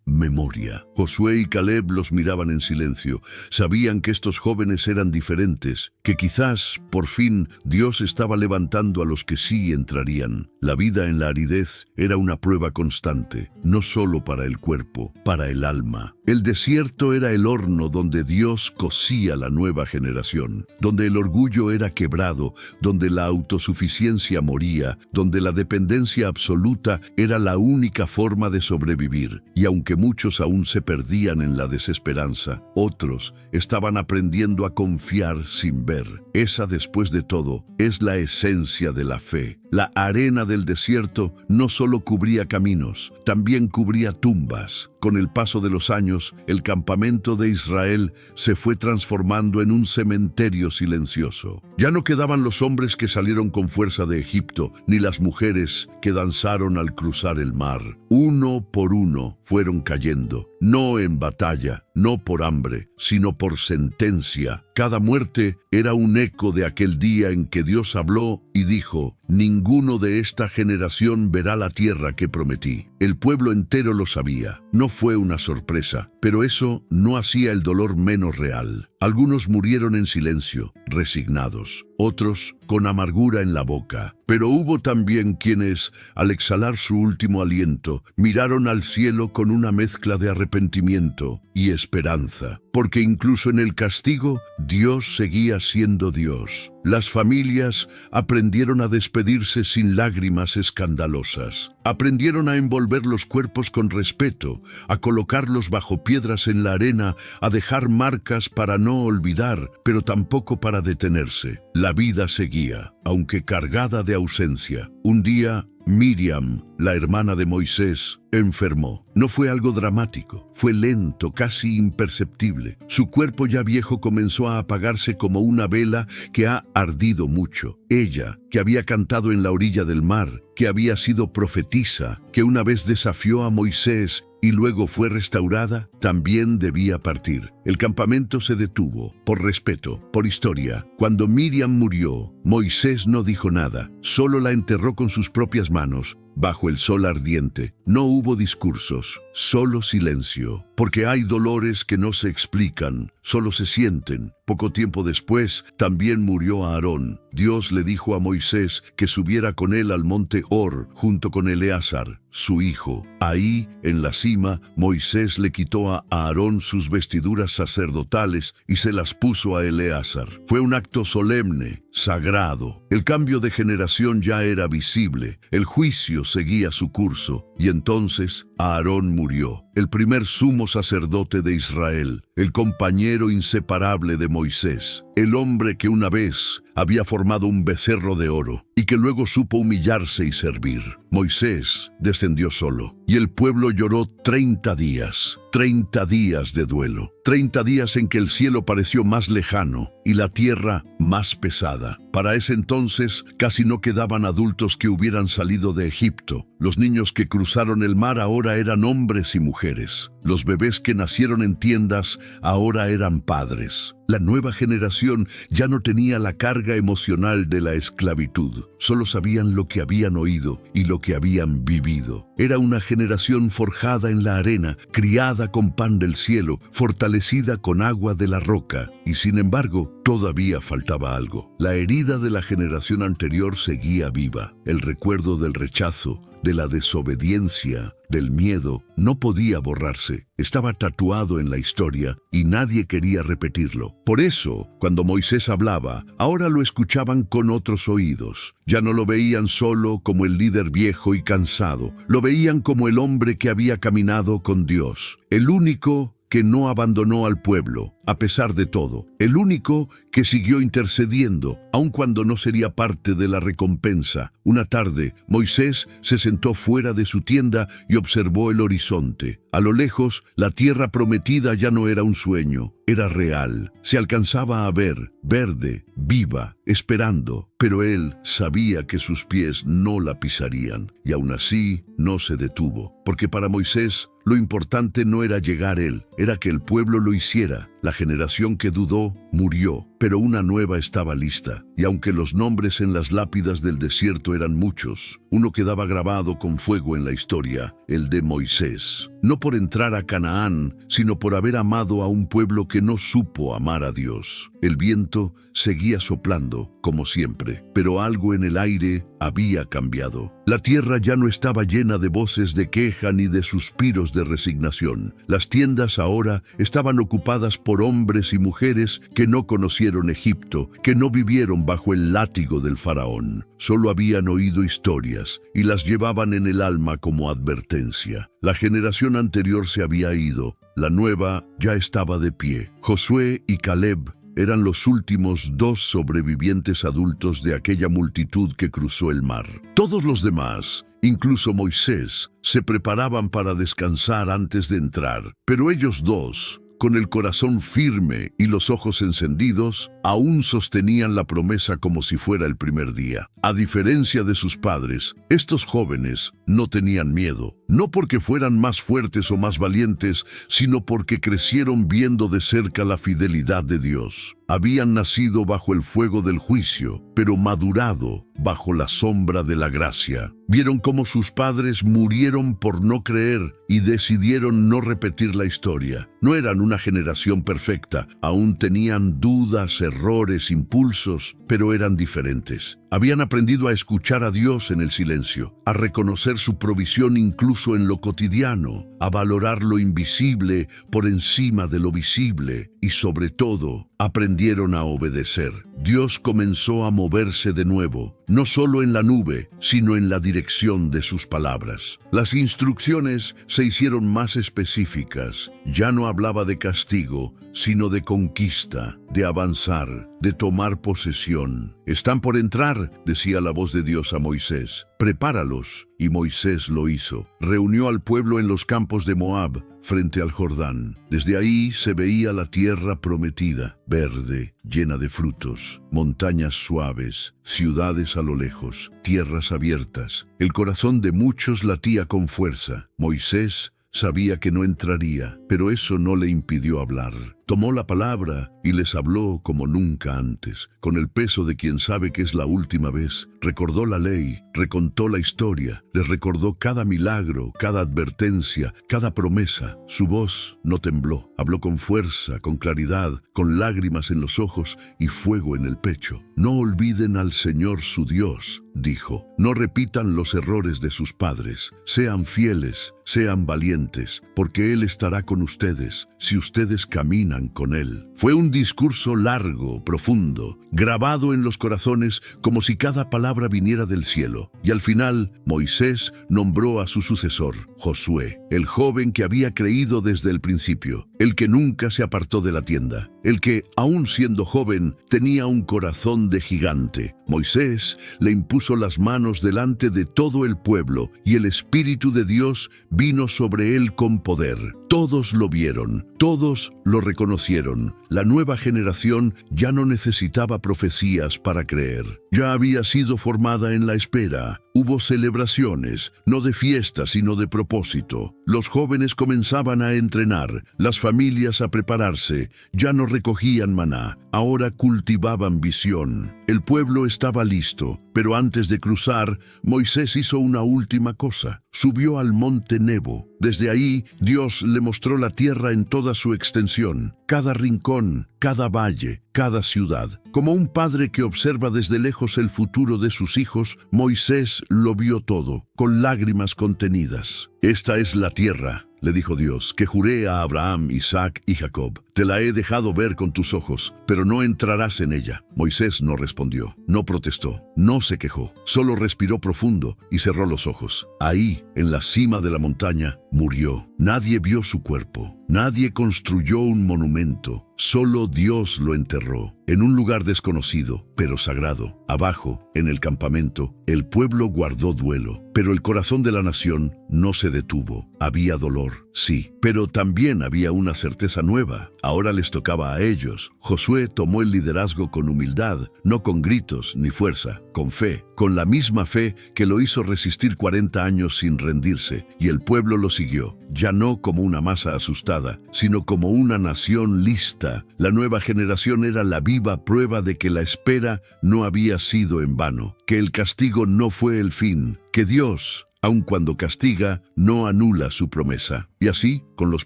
memoria. Josué y Caleb los miraban en silencio. Sabían que estos jóvenes eran diferentes, que quizás, por fin, Dios estaba levantando a los que sí entrarían. La vida en la aridez era una prueba constante, no solo para el cuerpo, para el alma. El desierto era el horno donde Dios cocía la nueva generación, donde el orgullo era quebrado, donde la autosuficiencia moría, donde la dependencia absoluta era la única forma de sobrevivir. Y aunque muchos aún se perdían en la desesperanza, otros estaban aprendiendo a confiar sin ver. Esa esa, después de todo, es la esencia de la fe. La arena del desierto no solo cubría caminos, también cubría tumbas. Con el paso de los años, el campamento de Israel se fue transformando en un cementerio silencioso. Ya no quedaban los hombres que salieron con fuerza de Egipto, ni las mujeres que danzaron al cruzar el mar. Uno por uno fueron cayendo, no en batalla, no por hambre, sino por sentencia. Cada muerte era un eco de aquel día en que Dios habló y dijo: ninguno de esta generación verá la tierra que prometí. El pueblo entero lo sabía. No fue una sorpresa, pero eso no hacía el dolor menos real. Algunos murieron en silencio, resignados, otros con amargura en la boca. Pero hubo también quienes, al exhalar su último aliento, miraron al cielo con una mezcla de arrepentimiento y esperanza, porque incluso en el castigo, Dios seguía siendo Dios. Las familias aprendieron a despedirse sin lágrimas escandalosas. Aprendieron a envolver los cuerpos con respeto, a colocarlos bajo piedras en la arena, a dejar marcas para no olvidar, pero tampoco para detenerse. La vida seguía, aunque cargada de ausencia. Un día, Miriam, la hermana de Moisés, enfermó. No fue algo dramático, fue lento, casi imperceptible. Su cuerpo ya viejo comenzó a apagarse como una vela que ha ardido mucho. Ella, que había cantado en la orilla del mar, que había sido profetisa, que una vez desafió a Moisés y luego fue restaurada, también debía partir. El campamento se detuvo, por respeto, por historia. Cuando Miriam murió, Moisés no dijo nada, solo la enterró con sus propias manos, bajo el sol ardiente. No hubo discursos, solo silencio, porque hay dolores que no se explican, solo se sienten. Poco tiempo después, también murió Aarón. Dios le dijo a Moisés que subiera con él al monte Hor, junto con Eleazar, su hijo. Ahí, en la cima, Moisés le quitó a Aarón sus vestiduras sacerdotales y se las puso a Eleazar. Fue un acto solemne, sagrado. El cambio de generación ya era visible. El juicio seguía su curso. Y entonces Aarón murió, el primer sumo sacerdote de Israel, el compañero inseparable de Moisés, el hombre que una vez había formado un becerro de oro y que luego supo humillarse y servir. Moisés descendió solo y el pueblo lloró 30 días. 30 días de duelo, 30 días en que el cielo pareció más lejano y la tierra más pesada. Para ese entonces casi no quedaban adultos que hubieran salido de Egipto. Los niños que cruzaron el mar ahora eran hombres y mujeres. Los bebés que nacieron en tiendas ahora eran padres. La nueva generación ya no tenía la carga emocional de la esclavitud. Solo sabían lo que habían oído y lo que habían vivido. Era una generación forjada en la arena, criada con pan del cielo, fortalecida con agua de la roca. Y sin embargo, todavía faltaba algo. La herida de la generación anterior seguía viva. El recuerdo del rechazo, de la desobediencia, del miedo, no podía borrarse. Estaba tatuado en la historia y nadie quería repetirlo. Por eso, cuando Moisés hablaba, ahora lo escuchaban con otros oídos. Ya no lo veían solo como el líder viejo y cansado, lo veían como el hombre que había caminado con Dios, el único que no abandonó al pueblo, a pesar de todo, el único que siguió intercediendo, aun cuando no sería parte de la recompensa. Una tarde, Moisés se sentó fuera de su tienda y observó el horizonte. A lo lejos, la tierra prometida ya no era un sueño, era real. Se alcanzaba a ver, verde, viva, esperando, pero él sabía que sus pies no la pisarían, y aún así no se detuvo, porque para Moisés lo importante no era llegar él, era que el pueblo lo hiciera. La generación que dudó murió, pero una nueva estaba lista. Y aunque los nombres en las lápidas del desierto eran muchos, uno quedaba grabado con fuego en la historia, el de Moisés. No por entrar a Canaán, sino por haber amado a un pueblo que no supo amar a Dios. El viento seguía soplando, como siempre, pero algo en el aire había cambiado. La tierra ya no estaba llena de voces de queja ni de suspiros de resignación. Las tiendas ahora estaban ocupadas por hombres y mujeres que no conocieron Egipto, que no vivieron bajo el látigo del faraón. Solo habían oído historias y las llevaban en el alma como advertencia. La generación anterior se había ido, la nueva ya estaba de pie. Josué y Caleb eran los últimos 2 sobrevivientes adultos de aquella multitud que cruzó el mar. Todos los demás, incluso Moisés, se preparaban para descansar antes de entrar, pero ellos 2, con el corazón firme y los ojos encendidos, aún sostenían la promesa como si fuera el primer día. A diferencia de sus padres, estos jóvenes no tenían miedo, no porque fueran más fuertes o más valientes, sino porque crecieron viendo de cerca la fidelidad de Dios. Habían nacido bajo el fuego del juicio, pero madurado bajo la sombra de la gracia. Vieron cómo sus padres murieron por no creer y decidieron no repetir la historia. No eran una generación perfecta, aún tenían dudas, errores, impulsos, pero eran diferentes. Habían aprendido a escuchar a Dios en el silencio, a reconocer su provisión incluso en lo cotidiano, a valorar lo invisible por encima de lo visible y, sobre todo, aprendieron a obedecer. Dios comenzó a moverse de nuevo, no solo en la nube, sino en la dirección de sus palabras. Las instrucciones se hicieron más específicas. Ya no hablaba de castigo, sino de conquista, de avanzar, de tomar posesión. «Están por entrar», decía la voz de Dios a Moisés. «Prepáralos». Y Moisés lo hizo. Reunió al pueblo en los campos de Moab, frente al Jordán. Desde ahí se veía la tierra prometida, verde, llena de frutos, montañas suaves, ciudades a lo lejos, tierras abiertas. El corazón de muchos latía con fuerza. Moisés sabía que no entraría, pero eso no le impidió hablar. Tomó la palabra y les habló como nunca antes, con el peso de quien sabe que es la última vez. Recordó la ley, recontó la historia, les recordó cada milagro, cada advertencia, cada promesa. Su voz no tembló, habló con fuerza, con claridad, con lágrimas en los ojos y fuego en el pecho. «No olviden al Señor su Dios», dijo. «No repitan los errores de sus padres. Sean fieles, sean valientes, porque Él estará con ustedes si ustedes caminan con Él». Fue un discurso largo, profundo, grabado en los corazones como si cada palabra viniera del cielo. Y al final, Moisés nombró a su sucesor, Josué, el joven que había creído desde el principio, el que nunca se apartó de la tienda, el que, aún siendo joven, tenía un corazón de gigante. Moisés le impuso las manos delante de todo el pueblo y el Espíritu de Dios vino sobre él con poder. Todos lo vieron, todos lo reconocieron. La nueva generación ya no necesitaba profecías para creer. Ya había sido formada en la espera. Hubo celebraciones, no de fiesta, sino de propósito. Los jóvenes comenzaban a entrenar, las familias a prepararse. Ya no recogían maná, ahora cultivaban visión. El pueblo estaba listo, pero antes de cruzar, Moisés hizo una última cosa. Subió al monte Nebo. Desde ahí, Dios le mostró la tierra en toda su extensión, cada rincón, cada valle, cada ciudad. Como un padre que observa desde lejos el futuro de sus hijos, Moisés lo vio todo, con lágrimas contenidas. «Esta es la tierra», le dijo Dios, «que juré a Abraham, Isaac y Jacob. Te la he dejado ver con tus ojos, pero no entrarás en ella». Moisés no respondió, no protestó, no se quejó, solo respiró profundo y cerró los ojos. Ahí, en la cima de la montaña, murió. Nadie vio su cuerpo, nadie construyó un monumento, solo Dios lo enterró. En un lugar desconocido, pero sagrado, abajo, en el campamento, el pueblo guardó duelo, pero el corazón de la nación no se detuvo. Había dolor, sí, pero también había una certeza nueva. Ahora les tocaba a ellos. Josué tomó el liderazgo con humildad, no con gritos ni fuerza, con fe, con la misma fe que lo hizo resistir 40 años sin rendirse, y el pueblo lo siguió, ya no como una masa asustada, sino como una nación lista. La nueva generación era la viva prueba de que la espera no había sido en vano, que el castigo no fue el fin, que Dios, aun cuando castiga, no anula su promesa. Y así, con los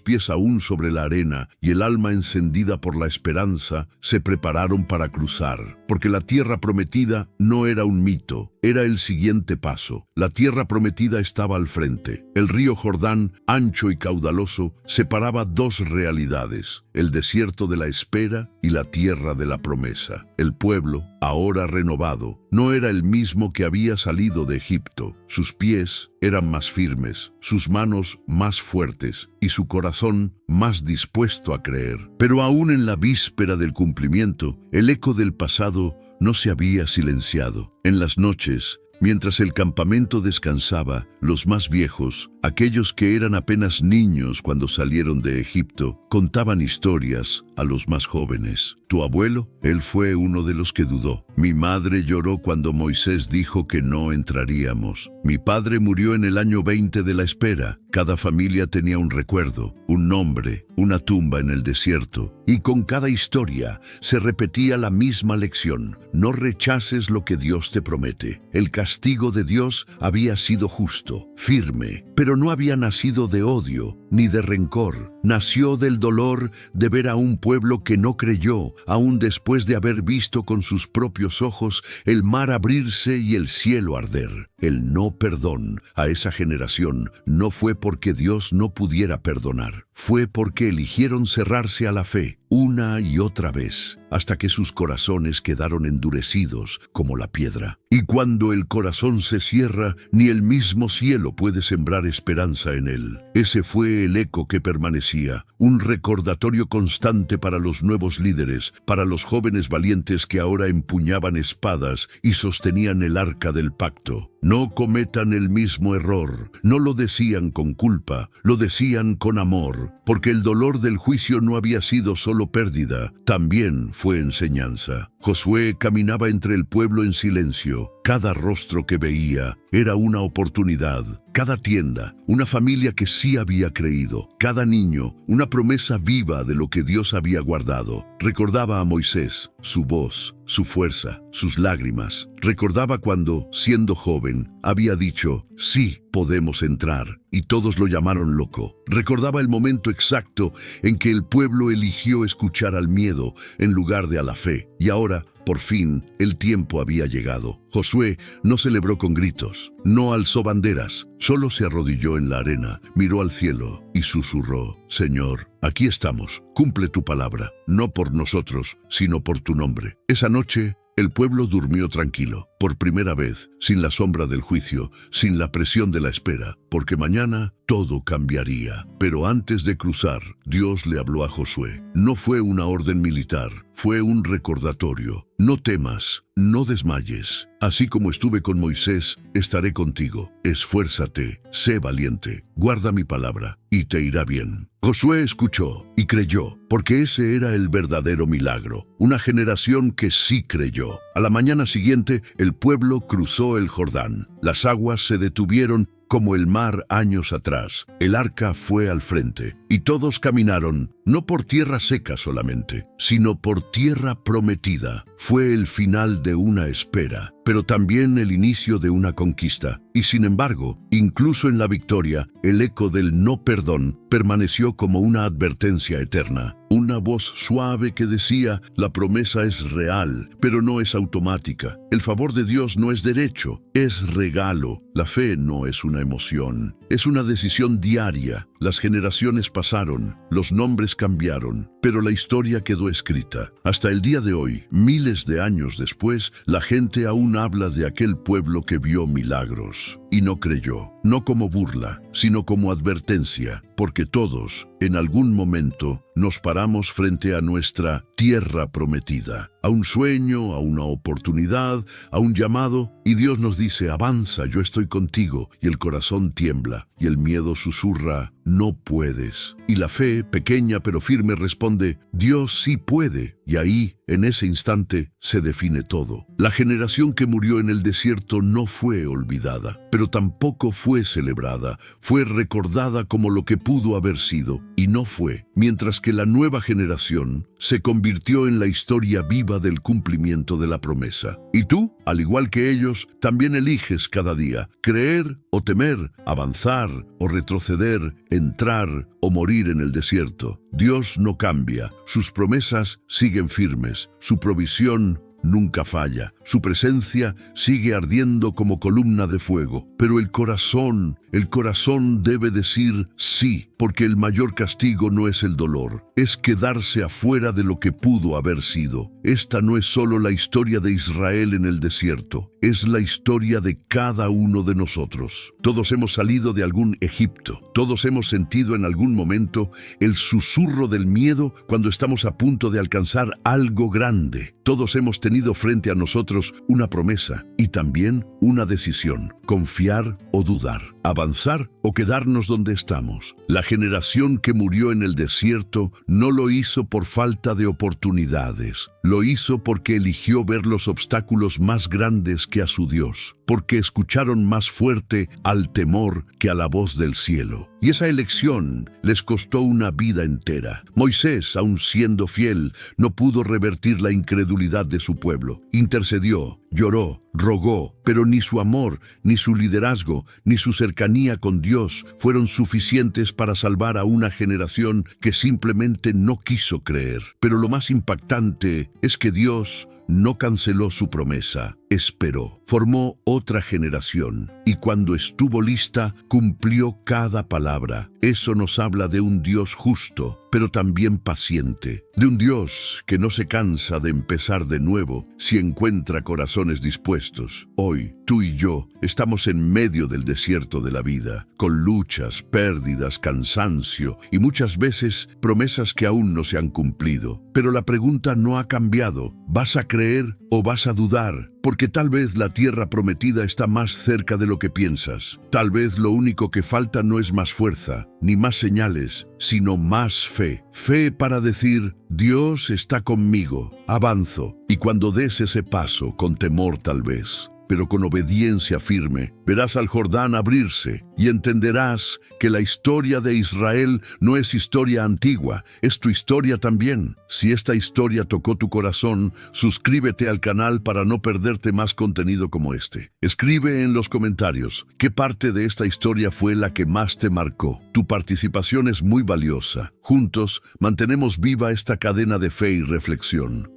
pies aún sobre la arena y el alma encendida por la esperanza, se prepararon para cruzar. Porque la tierra prometida no era un mito, era el siguiente paso. La tierra prometida estaba al frente. El río Jordán, ancho y caudaloso, separaba 2 realidades: el desierto de la espera y la tierra de la promesa. El pueblo, ahora renovado, no era el mismo que había salido de Egipto. Sus pies eran más firmes, sus manos más fuertes y su corazón más dispuesto a creer. Pero aún en la víspera del cumplimiento, el eco del pasado no se había silenciado. En las noches, mientras el campamento descansaba, los más viejos, aquellos que eran apenas niños cuando salieron de Egipto, contaban historias a los más jóvenes. ¿Tu abuelo? Él fue uno de los que dudó. Mi madre lloró cuando Moisés dijo que no entraríamos. Mi padre murió en el año 20 de la espera. Cada familia tenía un recuerdo, un nombre, una tumba en el desierto. Y con cada historia se repetía la misma lección. No rechaces lo que Dios te promete. El castigo de Dios había sido justo, firme, pero no había nacido de odio ni de rencor. Nació del dolor de ver a un pueblo que no creyó, aún después de haber visto con sus propios ojos el mar abrirse y el cielo arder. El no perdón a esa generación no fue porque Dios no pudiera perdonar, fue porque eligieron cerrarse a la fe una y otra vez, hasta que sus corazones quedaron endurecidos como la piedra. Y cuando el corazón se cierra, ni el mismo cielo puede sembrar esperanza en él. Ese fue el eco que permanecía, un recordatorio constante para los nuevos líderes, para los jóvenes valientes que ahora empuñaban espadas y sostenían el arca del pacto. No cometan el mismo error. No lo decían con culpa, lo decían con amor, porque el dolor del juicio no había sido solo pérdida, también fue enseñanza. Josué caminaba entre el pueblo en silencio. Cada rostro que veía era una oportunidad. Cada tienda, una familia que sí había creído. Cada niño, una promesa viva de lo que Dios había guardado. Recordaba a Moisés, su voz, su fuerza, sus lágrimas. Recordaba cuando, siendo joven, había dicho, sí, podemos entrar, y todos lo llamaron loco. Recordaba el momento exacto en que el pueblo eligió escuchar al miedo en lugar de a la fe. Y ahora, por fin, el tiempo había llegado. Josué no celebró con gritos, no alzó banderas, solo se arrodilló en la arena, miró al cielo y susurró, Señor, aquí estamos, cumple tu palabra, no por nosotros, sino por tu nombre. Esa noche, el pueblo durmió tranquilo, por primera vez, sin la sombra del juicio, sin la presión de la espera, porque mañana todo cambiaría. Pero antes de cruzar, Dios le habló a Josué. No fue una orden militar, fue un recordatorio. No temas, no desmayes. Así como estuve con Moisés, estaré contigo. Esfuérzate, sé valiente, guarda mi palabra, y te irá bien. Josué escuchó y creyó, porque ese era el verdadero milagro. Una generación que sí creyó. A la mañana siguiente, el pueblo cruzó el Jordán. Las aguas se detuvieron como el mar años atrás. El arca fue al frente, y todos caminaron, no por tierra seca solamente, sino por tierra prometida. Fue el final de una espera, pero también el inicio de una conquista. Y sin embargo, incluso en la victoria, el eco del no perdón permaneció como una advertencia eterna. Una voz suave que decía, la promesa es real, pero no es automática. El favor de Dios no es derecho, es regalo. La fe no es una emoción, es una decisión diaria. Las generaciones pasaron, los nombres cambiaron, pero la historia quedó escrita. Hasta el día de hoy, miles de años después, la gente aún habla de aquel pueblo que vio milagros y no creyó, no como burla, sino como advertencia, porque todos, en algún momento, nos paramos frente a nuestra tierra prometida, a un sueño, a una oportunidad, a un llamado, y Dios nos dice, avanza, yo estoy contigo, y el corazón tiembla, y el miedo susurra, no puedes. Y la fe, pequeña pero firme, responde, Dios sí puede, y ahí, en ese instante, se define todo. La generación que murió en el desierto no fue olvidada, pero tampoco fue celebrada, fue recordada como lo que pudo haber sido, y no fue, mientras que la nueva generación se convirtió en la historia viva del cumplimiento de la promesa. Y tú, al igual que ellos, también eliges cada día, creer o temer, avanzar o retroceder, entrar o morir en el desierto. Dios no cambia, sus promesas siguen firmes, su provisión nunca falla, su presencia sigue ardiendo como columna de fuego, pero el corazón debe decir sí, porque el mayor castigo no es el dolor, es quedarse afuera de lo que pudo haber sido. Esta no es solo la historia de Israel en el desierto, es la historia de cada uno de nosotros. Todos hemos salido de algún Egipto, todos hemos sentido en algún momento el susurro del miedo cuando estamos a punto de alcanzar algo grande. Todos hemos tenido frente a nosotros una promesa y también una decisión: confiar o dudar, avanzar o quedarnos donde estamos. La generación que murió en el desierto no lo hizo por falta de oportunidades, lo hizo porque eligió ver los obstáculos más grandes que a su Dios, porque escucharon más fuerte al temor que a la voz del cielo. Y esa elección les costó una vida entera. Moisés, aun siendo fiel, no pudo revertir la incredulidad de su pueblo. Intercedió, lloró, rogó, pero ni su amor, ni su liderazgo, ni su cercanía con Dios fueron suficientes para salvar a una generación que simplemente no quiso creer. Pero lo más impactante es que Dios no canceló su promesa, esperó, formó otra generación y cuando estuvo lista, cumplió cada palabra. Eso nos habla de un Dios justo, pero también paciente, de un Dios que no se cansa de empezar de nuevo si encuentra corazones dispuestos. Hoy, tú y yo estamos en medio del desierto de la vida, con luchas, pérdidas, cansancio y muchas veces promesas que aún no se han cumplido. Pero la pregunta no ha cambiado. ¿Vas a creer o vas a dudar? Porque tal vez la tierra prometida está más cerca de lo que piensas. Tal vez lo único que falta no es más fuerza, ni más señales, sino más fe. Fe para decir: Dios está conmigo, avanzo. Y cuando des ese paso, con temor tal vez, pero con obediencia firme, verás al Jordán abrirse y entenderás que la historia de Israel no es historia antigua, es tu historia también. Si esta historia tocó tu corazón, suscríbete al canal para no perderte más contenido como este. Escribe en los comentarios qué parte de esta historia fue la que más te marcó. Tu participación es muy valiosa. Juntos mantenemos viva esta cadena de fe y reflexión.